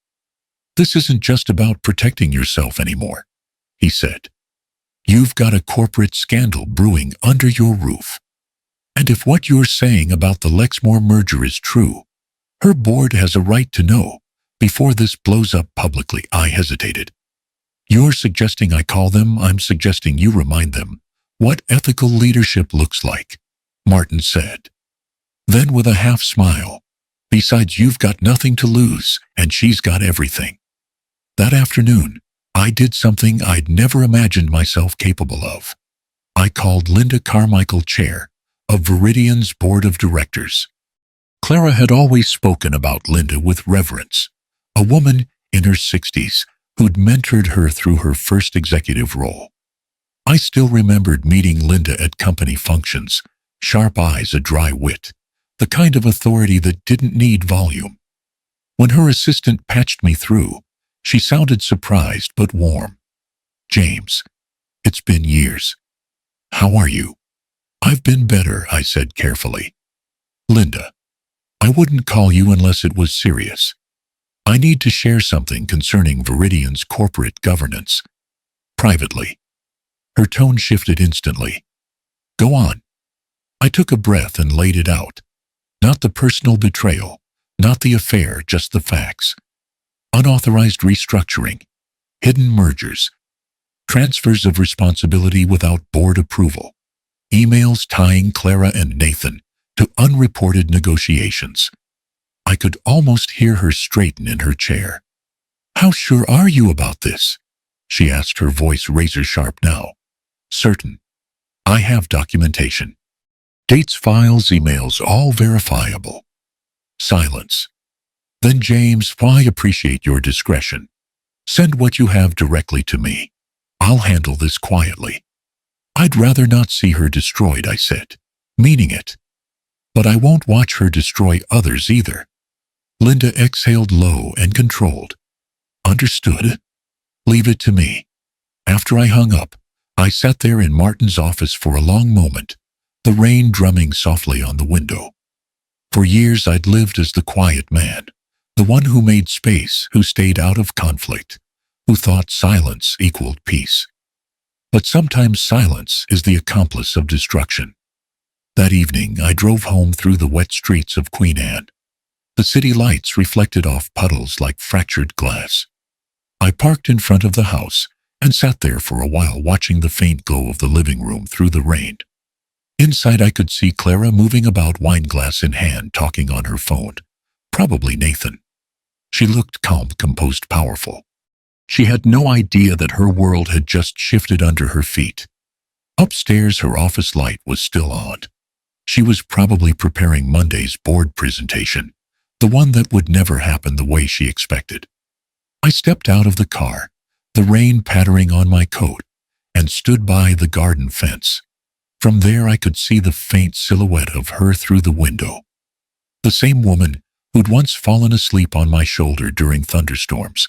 "This isn't just about protecting yourself anymore," he said. "You've got a corporate scandal brewing under your roof. And if what you're saying about the Lexmore merger is true, her board has a right to know before this blows up publicly." I hesitated. "You're suggesting I call them? I'm suggesting you remind them what ethical leadership looks like," Martin said. Then with a half smile, "Besides, you've got nothing to lose, and she's got everything." That afternoon, I did something I'd never imagined myself capable of. I called Linda Carmichael, chair of Viridian's board of directors. Clara had always spoken about Linda with reverence, a woman in her 60s who'd mentored her through her first executive role. I still remembered meeting Linda at company functions, sharp eyes, a dry wit, the kind of authority that didn't need volume. When her assistant patched me through, she sounded surprised but warm. "James, it's been years. How are you?" "I've been better," I said carefully. "Linda, I wouldn't call you unless it was serious. I need to share something concerning Viridian's corporate governance. Privately." Her tone shifted instantly. "Go on." I took a breath and laid it out. Not the personal betrayal, not the affair, just the facts. Unauthorized restructuring, hidden mergers, transfers of responsibility without board approval, emails tying Clara and Nathan to unreported negotiations. I could almost hear her straighten in her chair. "How sure are you about this?" she asked, her voice razor-sharp now. "Certain. I have documentation. Dates, files, emails, all verifiable." Silence. "Then James, I appreciate your discretion. Send what you have directly to me. I'll handle this quietly. I'd rather not see her destroyed, I said, meaning it. But I won't watch her destroy others either. Linda exhaled low and controlled. Understood? Leave it to me. After I hung up, I sat there in Martin's office for a long moment, the rain drumming softly on the window. For years I'd lived as the quiet man, the one who made space, who stayed out of conflict, who thought silence equaled peace. But sometimes silence is the accomplice of destruction. That evening I drove home through the wet streets of Queen Anne. The city lights reflected off puddles like fractured glass. I parked in front of the house and sat there for a while watching the faint glow of the living room through the rain. Inside I could see Clara moving about, wineglass in hand, talking on her phone. Probably Nathan. She looked calm, composed, powerful. She had no idea that her world had just shifted under her feet. Upstairs, her office light was still on. She was probably preparing Monday's board presentation, the one that would never happen the way she expected. I stepped out of the car, the rain pattering on my coat, and stood by the garden fence. From there I could see the faint silhouette of her through the window. The same woman who'd once fallen asleep on my shoulder during thunderstorms.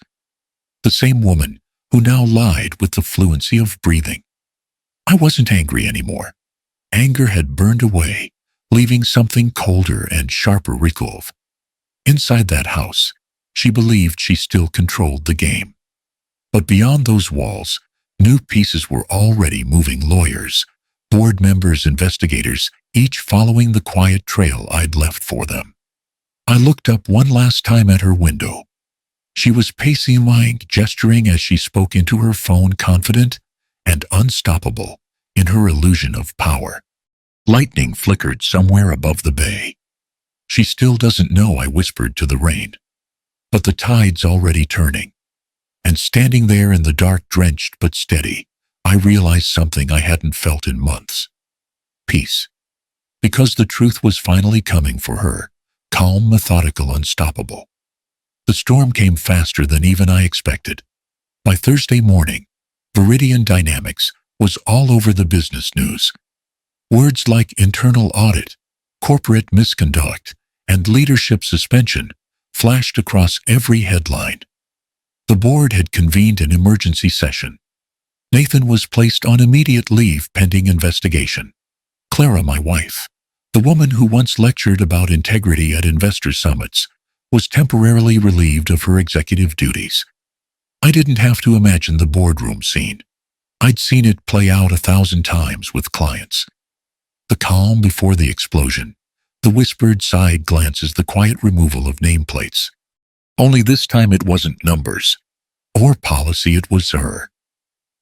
The same woman who now lied with the fluency of breathing. I wasn't angry anymore. Anger had burned away, leaving something colder and sharper resolve. Inside that house, she believed she still controlled the game. But beyond those walls, new pieces were already moving: lawyers, board members, investigators, each following the quiet trail I'd left for them. I looked up one last time at her window. She was pacing, gesturing as she spoke into her phone, confident and unstoppable in her illusion of power. Lightning flickered somewhere above the bay. She still doesn't know, I whispered to the rain. But the tide's already turning. And standing there in the dark, drenched but steady, I realized something I hadn't felt in months. Peace. Because the truth was finally coming for her, calm, methodical, unstoppable. The storm came faster than even I expected. By Thursday morning, Viridian Dynamics was all over the business news. Words like internal audit, corporate misconduct, and leadership suspension flashed across every headline. The board had convened an emergency session. Nathan was placed on immediate leave pending investigation. Clara, my wife, the woman who once lectured about integrity at investor summits, was temporarily relieved of her executive duties. I didn't have to imagine the boardroom scene. I'd seen it play out 1,000 times with clients. The calm before the explosion, the whispered side glances, the quiet removal of nameplates. Only this time it wasn't numbers or policy, it was her.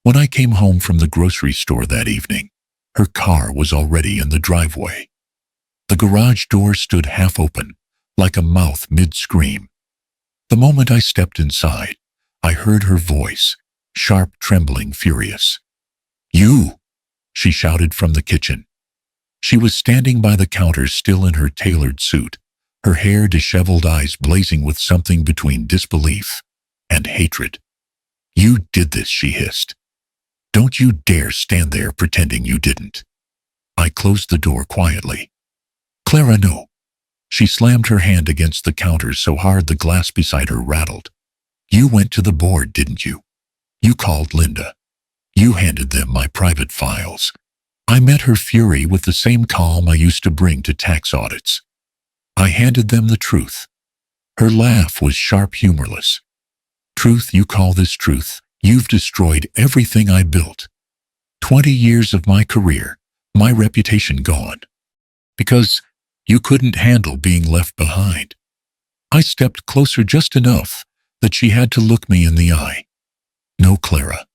When I came home from the grocery store that evening, her car was already in the driveway. The garage door stood half open, like a mouth mid-scream. The moment I stepped inside, I heard her voice, sharp, trembling, furious. "You!" she shouted from the kitchen. She was standing by the counter, still in her tailored suit, her hair disheveled, eyes blazing with something between disbelief and hatred. "You did this," she hissed. "Don't you dare stand there pretending you didn't." I closed the door quietly. "Clara, no." She slammed her hand against the counter so hard the glass beside her rattled. "You went to the board, didn't you? You called Linda. You handed them my private files." I met her fury with the same calm I used to bring to tax audits. I handed them the truth. Her laugh was sharp, humorless. "Truth? You call this truth? You've destroyed everything I built. 20 years of my career, my reputation gone. Because you couldn't handle being left behind." I stepped closer, just enough that she had to look me in the eye. "No, Clara.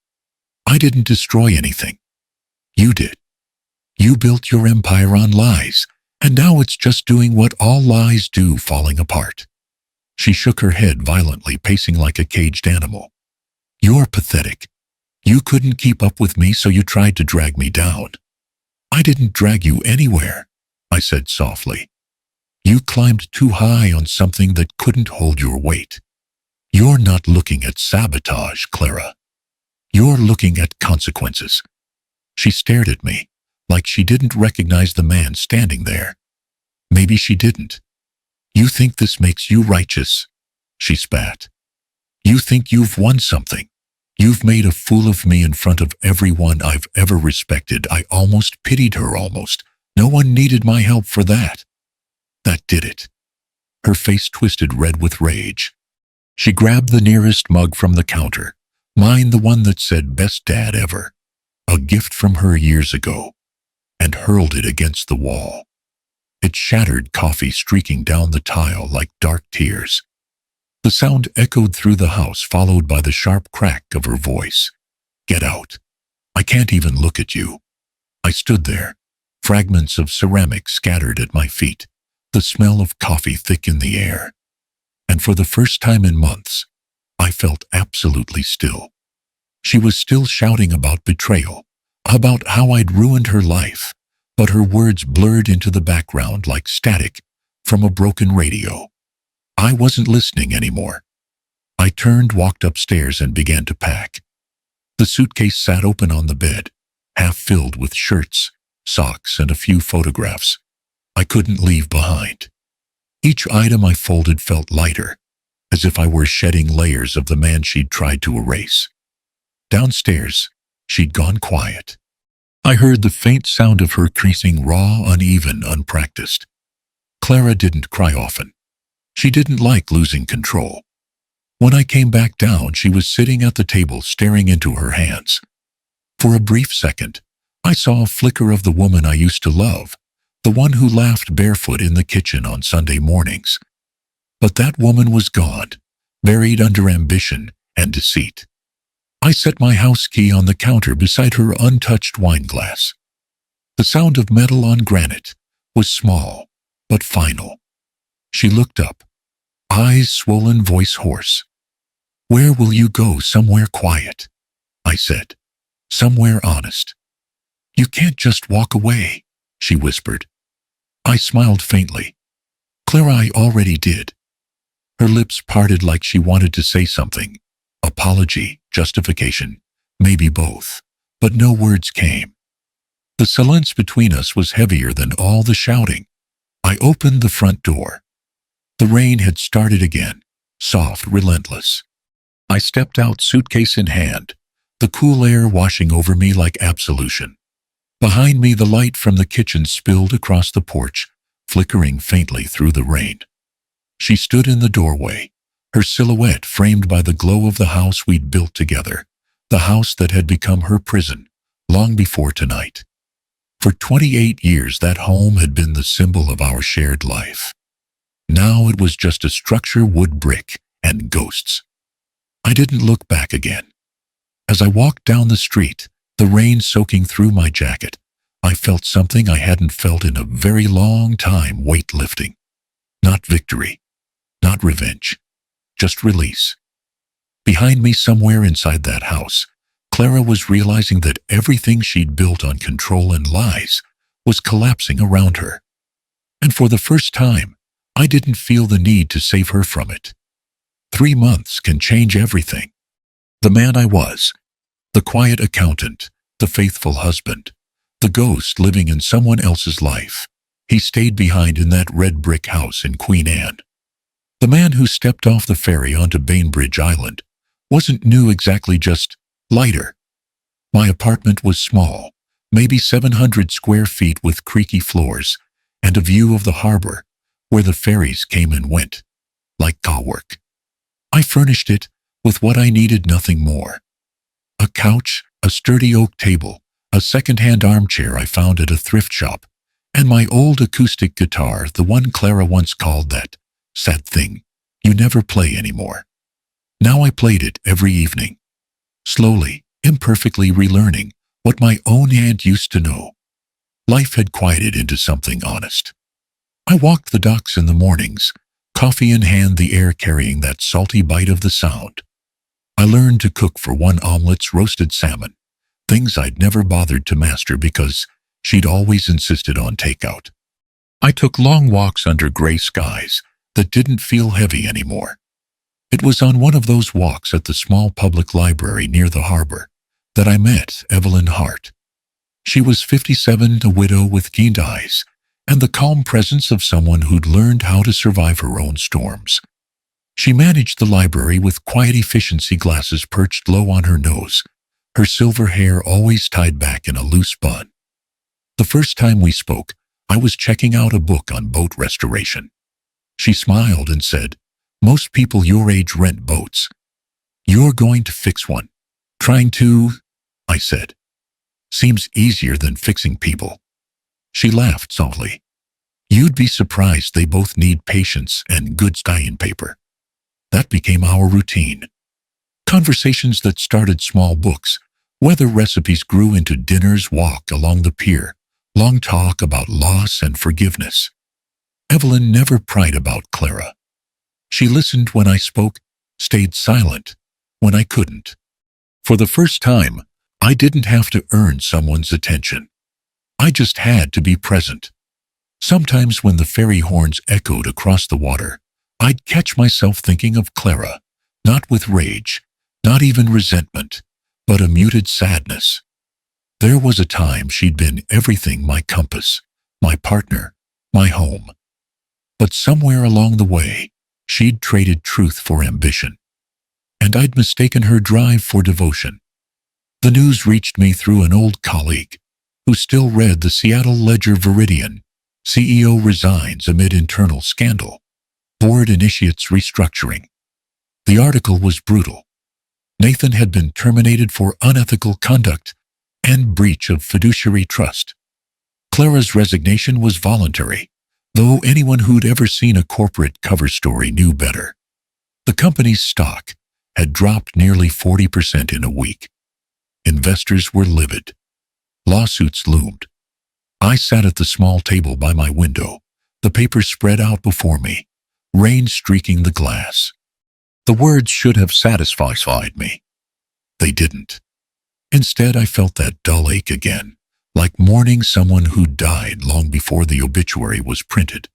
I didn't destroy anything. You did. You built your empire on lies, and now it's just doing what all lies do, falling apart." She shook her head violently, pacing like a caged animal. "You're pathetic. You couldn't keep up with me, so you tried to drag me down." "I didn't drag you anywhere," I said softly. "You climbed too high on something that couldn't hold your weight. You're not looking at sabotage, Clara. You're looking at consequences." She stared at me, like she didn't recognize the man standing there. Maybe she didn't. "You think this makes you righteous?" she spat. "You think you've won something? You've made a fool of me in front of everyone I've ever respected." I almost pitied her, almost. No one needed my help for that. That did it. Her face twisted red with rage. She grabbed the nearest mug from the counter, mine, the one that said "Best Dad Ever," a gift from her years ago, and hurled it against the wall. It shattered, coffee streaking down the tile like dark tears. The sound echoed through the house, followed by the sharp crack of her voice. "Get out. I can't even look at you." I stood there, fragments of ceramic scattered at my feet, the smell of coffee thick in the air. And for the first time in months, I felt absolutely still. She was still shouting about betrayal, about how I'd ruined her life, but her words blurred into the background like static from a broken radio. I wasn't listening anymore. I turned, walked upstairs, and began to pack. The suitcase sat open on the bed, half filled with shirts, socks, and a few photographs I couldn't leave behind. Each item I folded felt lighter, as if I were shedding layers of the man she'd tried to erase. Downstairs, she'd gone quiet. I heard the faint sound of her creasing, raw, uneven, unpracticed. Clara didn't cry often. She didn't like losing control. When I came back down, she was sitting at the table, staring into her hands. For a brief second, I saw a flicker of the woman I used to love, the one who laughed barefoot in the kitchen on Sunday mornings. But that woman was gone, buried under ambition and deceit. I set my house key on the counter beside her untouched wine glass. The sound of metal on granite was small, but final. She looked up, eyes swollen, voice hoarse. "Where will you go?" "Somewhere quiet," I said. "Somewhere honest." "You can't just walk away," she whispered. I smiled faintly. "Clara, I already did." Her lips parted like she wanted to say something. Apology, justification, maybe both. But no words came. The silence between us was heavier than all the shouting. I opened the front door. The rain had started again, soft, relentless. I stepped out, suitcase in hand, the cool air washing over me like absolution. Behind me, the light from the kitchen spilled across the porch, flickering faintly through the rain. She stood in the doorway, her silhouette framed by the glow of the house we'd built together, the house that had become her prison long before tonight. For 28 years, that home had been the symbol of our shared life. Now it was just a structure, wood, brick, and ghosts. I didn't look back again. As I walked down the street, the rain soaking through my jacket, I felt something I hadn't felt in a very long time, weight lifting. Not victory, not revenge, just release. Behind me, somewhere inside that house, Clara was realizing that everything she'd built on control and lies was collapsing around her. And for the first time, I didn't feel the need to save her from it. 3 months can change everything. The man I was, the quiet accountant, the faithful husband, the ghost living in someone else's life, he stayed behind in that red brick house in Queen Anne. The man who stepped off the ferry onto Bainbridge Island wasn't new exactly, just lighter. My apartment was small, maybe 700 square feet, with creaky floors and a view of the harbor where the ferries came and went, like clockwork. I furnished it with what I needed, nothing more. A couch, a sturdy oak table, a second-hand armchair I found at a thrift shop, and my old acoustic guitar, the one Clara once called that sad thing you never play anymore. Now I played it every evening, slowly, imperfectly relearning what my own aunt used to know. Life had quieted into something honest. I walked the docks in the mornings, coffee in hand, the air carrying that salty bite of the Sound. I learned to cook for one omelets, roasted salmon, things I'd never bothered to master because she'd always insisted on takeout. I took long walks under gray skies that didn't feel heavy anymore. It was on one of those walks at the small public library near the harbor that I met Evelyn Hart. She was 57, a widow with keen eyes, and the calm presence of someone who'd learned how to survive her own storms. She managed the library with quiet efficiency, glasses perched low on her nose, her silver hair always tied back in a loose bun. The first time we spoke, I was checking out a book on boat restoration. She smiled and said, "Most people your age rent boats. You're going to fix one." "Trying to," I said. "Seems easier than fixing people." She laughed softly. "You'd be surprised, they both need patience and good skying paper." That became our routine. Conversations that started small books, weather recipes grew into dinners, walk along the pier, long talk about loss and forgiveness. Evelyn never pried about Clara. She listened when I spoke, stayed silent when I couldn't. For the first time, I didn't have to earn someone's attention. I just had to be present. Sometimes when the ferry horns echoed across the water, I'd catch myself thinking of Clara, not with rage, not even resentment, but a muted sadness. There was a time she'd been everything: my compass, my partner, my home. But somewhere along the way, she'd traded truth for ambition. And I'd mistaken her drive for devotion. The news reached me through an old colleague who still read the Seattle Ledger-Veridian. CEO resigns amid internal scandal. Board initiates restructuring. The article was brutal. Nathan had been terminated for unethical conduct and breach of fiduciary trust. Clara's resignation was voluntary, though anyone who'd ever seen a corporate cover story knew better. The company's stock had dropped nearly 40% in a week. Investors were livid. Lawsuits loomed. I sat at the small table by my window, the papers spread out before me, rain streaking the glass. The words should have satisfied me. They didn't. Instead, I felt that dull ache again, like mourning someone who'd died long before the obituary was printed.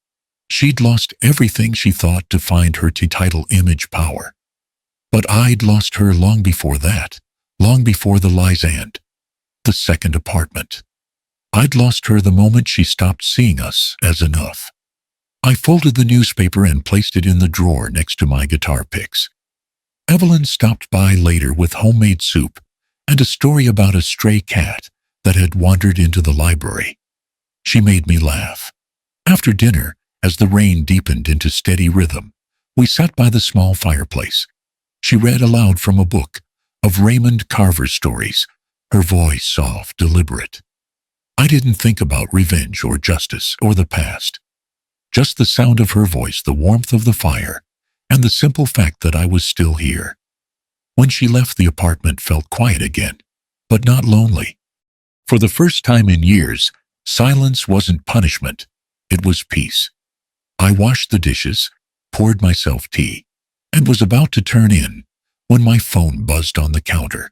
She'd lost everything she thought to find her title, image, power. But I'd lost her long before that, long before the lies and the second apartment. I'd lost her the moment she stopped seeing us as enough. I folded the newspaper and placed it in the drawer next to my guitar picks. Evelyn stopped by later with homemade soup and a story about a stray cat that had wandered into the library. She made me laugh. After dinner, as the rain deepened into steady rhythm, we sat by the small fireplace. She read aloud from a book of Raymond Carver's stories, her voice soft, deliberate. I didn't think about revenge or justice or the past. Just the sound of her voice, the warmth of the fire, and the simple fact that I was still here. When she left, the apartment felt quiet again, but not lonely. For the first time in years, silence wasn't punishment, it was peace. I washed the dishes, poured myself tea, and was about to turn in when my phone buzzed on the counter.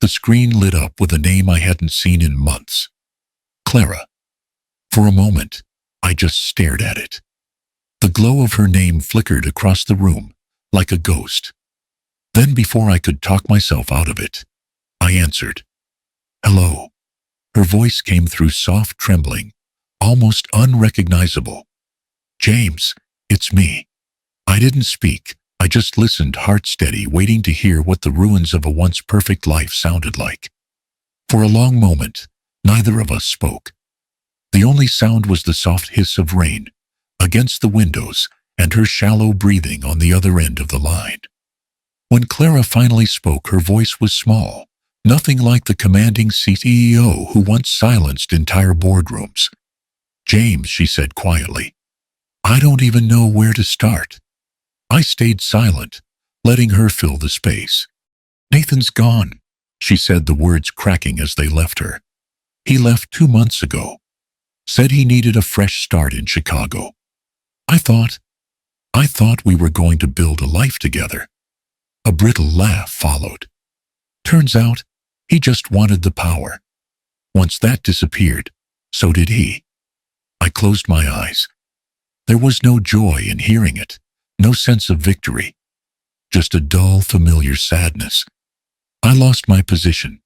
The screen lit up with a name I hadn't seen in months. Clara. For a moment, I just stared at it. The glow of her name flickered across the room, like a ghost. Then, before I could talk myself out of it, I answered. "Hello." Her voice came through soft trembling, almost unrecognizable. "James, it's me." I didn't speak. I just listened, heart steady, waiting to hear what the ruins of a once perfect life sounded like. For a long moment, neither of us spoke. The only sound was the soft hiss of rain against the windows and her shallow breathing on the other end of the line. When Clara finally spoke, her voice was small, nothing like the commanding CEO who once silenced entire boardrooms. "James," she said quietly, "I don't even know where to start." I stayed silent, letting her fill the space. "Nathan's gone," she said, the words cracking as they left her. "He left 2 months ago. Said he needed a fresh start in Chicago. I thought we were going to build a life together." A brittle laugh followed. "Turns out, he just wanted the power. Once that disappeared, so did he." I closed my eyes. There was no joy in hearing it, no sense of victory, just a dull, familiar sadness. I lost my position,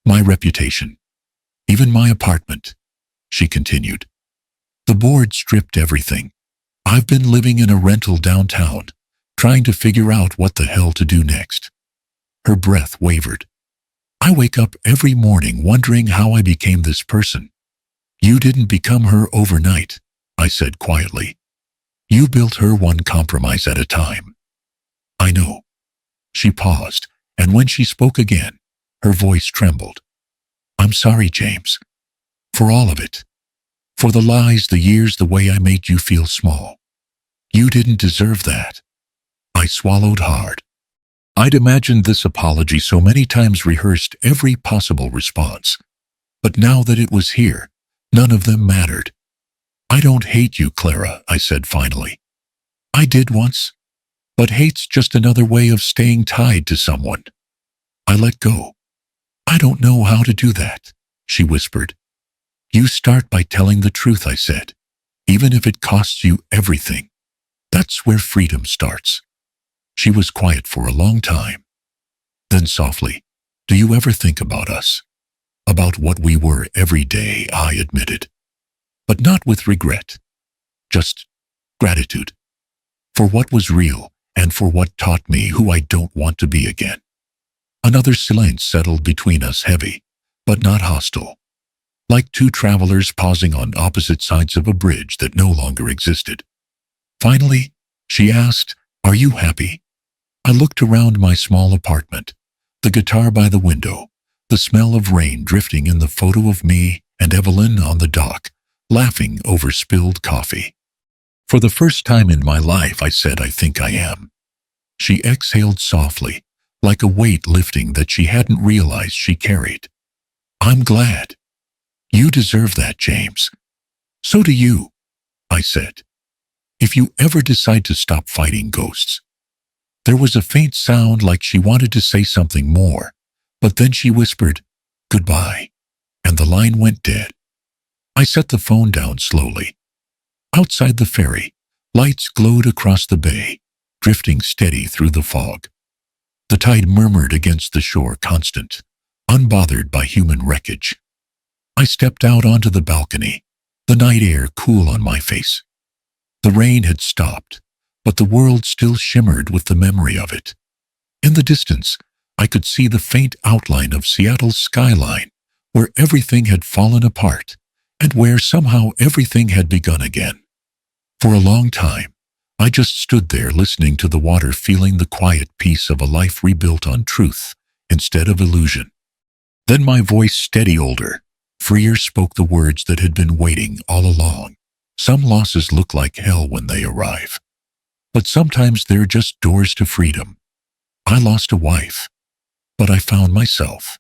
My reputation. Even my apartment, she continued. The board stripped everything. I've been living in a rental downtown, trying to figure out what the hell to do next. Her breath wavered. I wake up every morning wondering how I became this person. You didn't become her overnight, I said quietly. You built her one compromise at a time. I know. She paused, and when she spoke again, her voice trembled. I'm sorry, James. For all of it. For the lies, the years, the way I made you feel small. You didn't deserve that. I swallowed hard. I'd imagined this apology so many times, rehearsed every possible response. But now that it was here, none of them mattered. I don't hate you, Clara, I said finally. I did once. But hate's just another way of staying tied to someone. I let go. I don't know how to do that, she whispered. You start by telling the truth, I said, even if it costs you everything. That's where freedom starts. She was quiet for a long time. Then softly, do you ever think about us? About what we were every day, I admitted. But not with regret. Just gratitude. For what was real and for what taught me who I don't want to be again. Another silence settled between us, heavy, but not hostile. Like two travelers pausing on opposite sides of a bridge that no longer existed. Finally, she asked, Are you happy? I looked around my small apartment, the guitar by the window, the smell of rain drifting in the photo of me and Evelyn on the dock, laughing over spilled coffee. For the first time in my life, I said, I think I am. She exhaled softly, like a weight lifting that she hadn't realized she carried. I'm glad. You deserve that, James. So do you, I said. If you ever decide to stop fighting ghosts. There was a faint sound like she wanted to say something more, but then she whispered, Goodbye, and the line went dead. I set the phone down slowly. Outside the ferry, lights glowed across the bay, drifting steady through the fog. The tide murmured against the shore, constant, unbothered by human wreckage. I stepped out onto the balcony, the night air cool on my face. The rain had stopped, but the world still shimmered with the memory of it. In the distance, I could see the faint outline of Seattle's skyline, where everything had fallen apart, and where somehow everything had begun again. For a long time, I just stood there listening to the water, feeling the quiet peace of a life rebuilt on truth instead of illusion. Then my voice, steady, older, freer, spoke the words that had been waiting all along. Some losses look like hell when they arrive. But sometimes they're just doors to freedom. I lost a wife, but I found myself.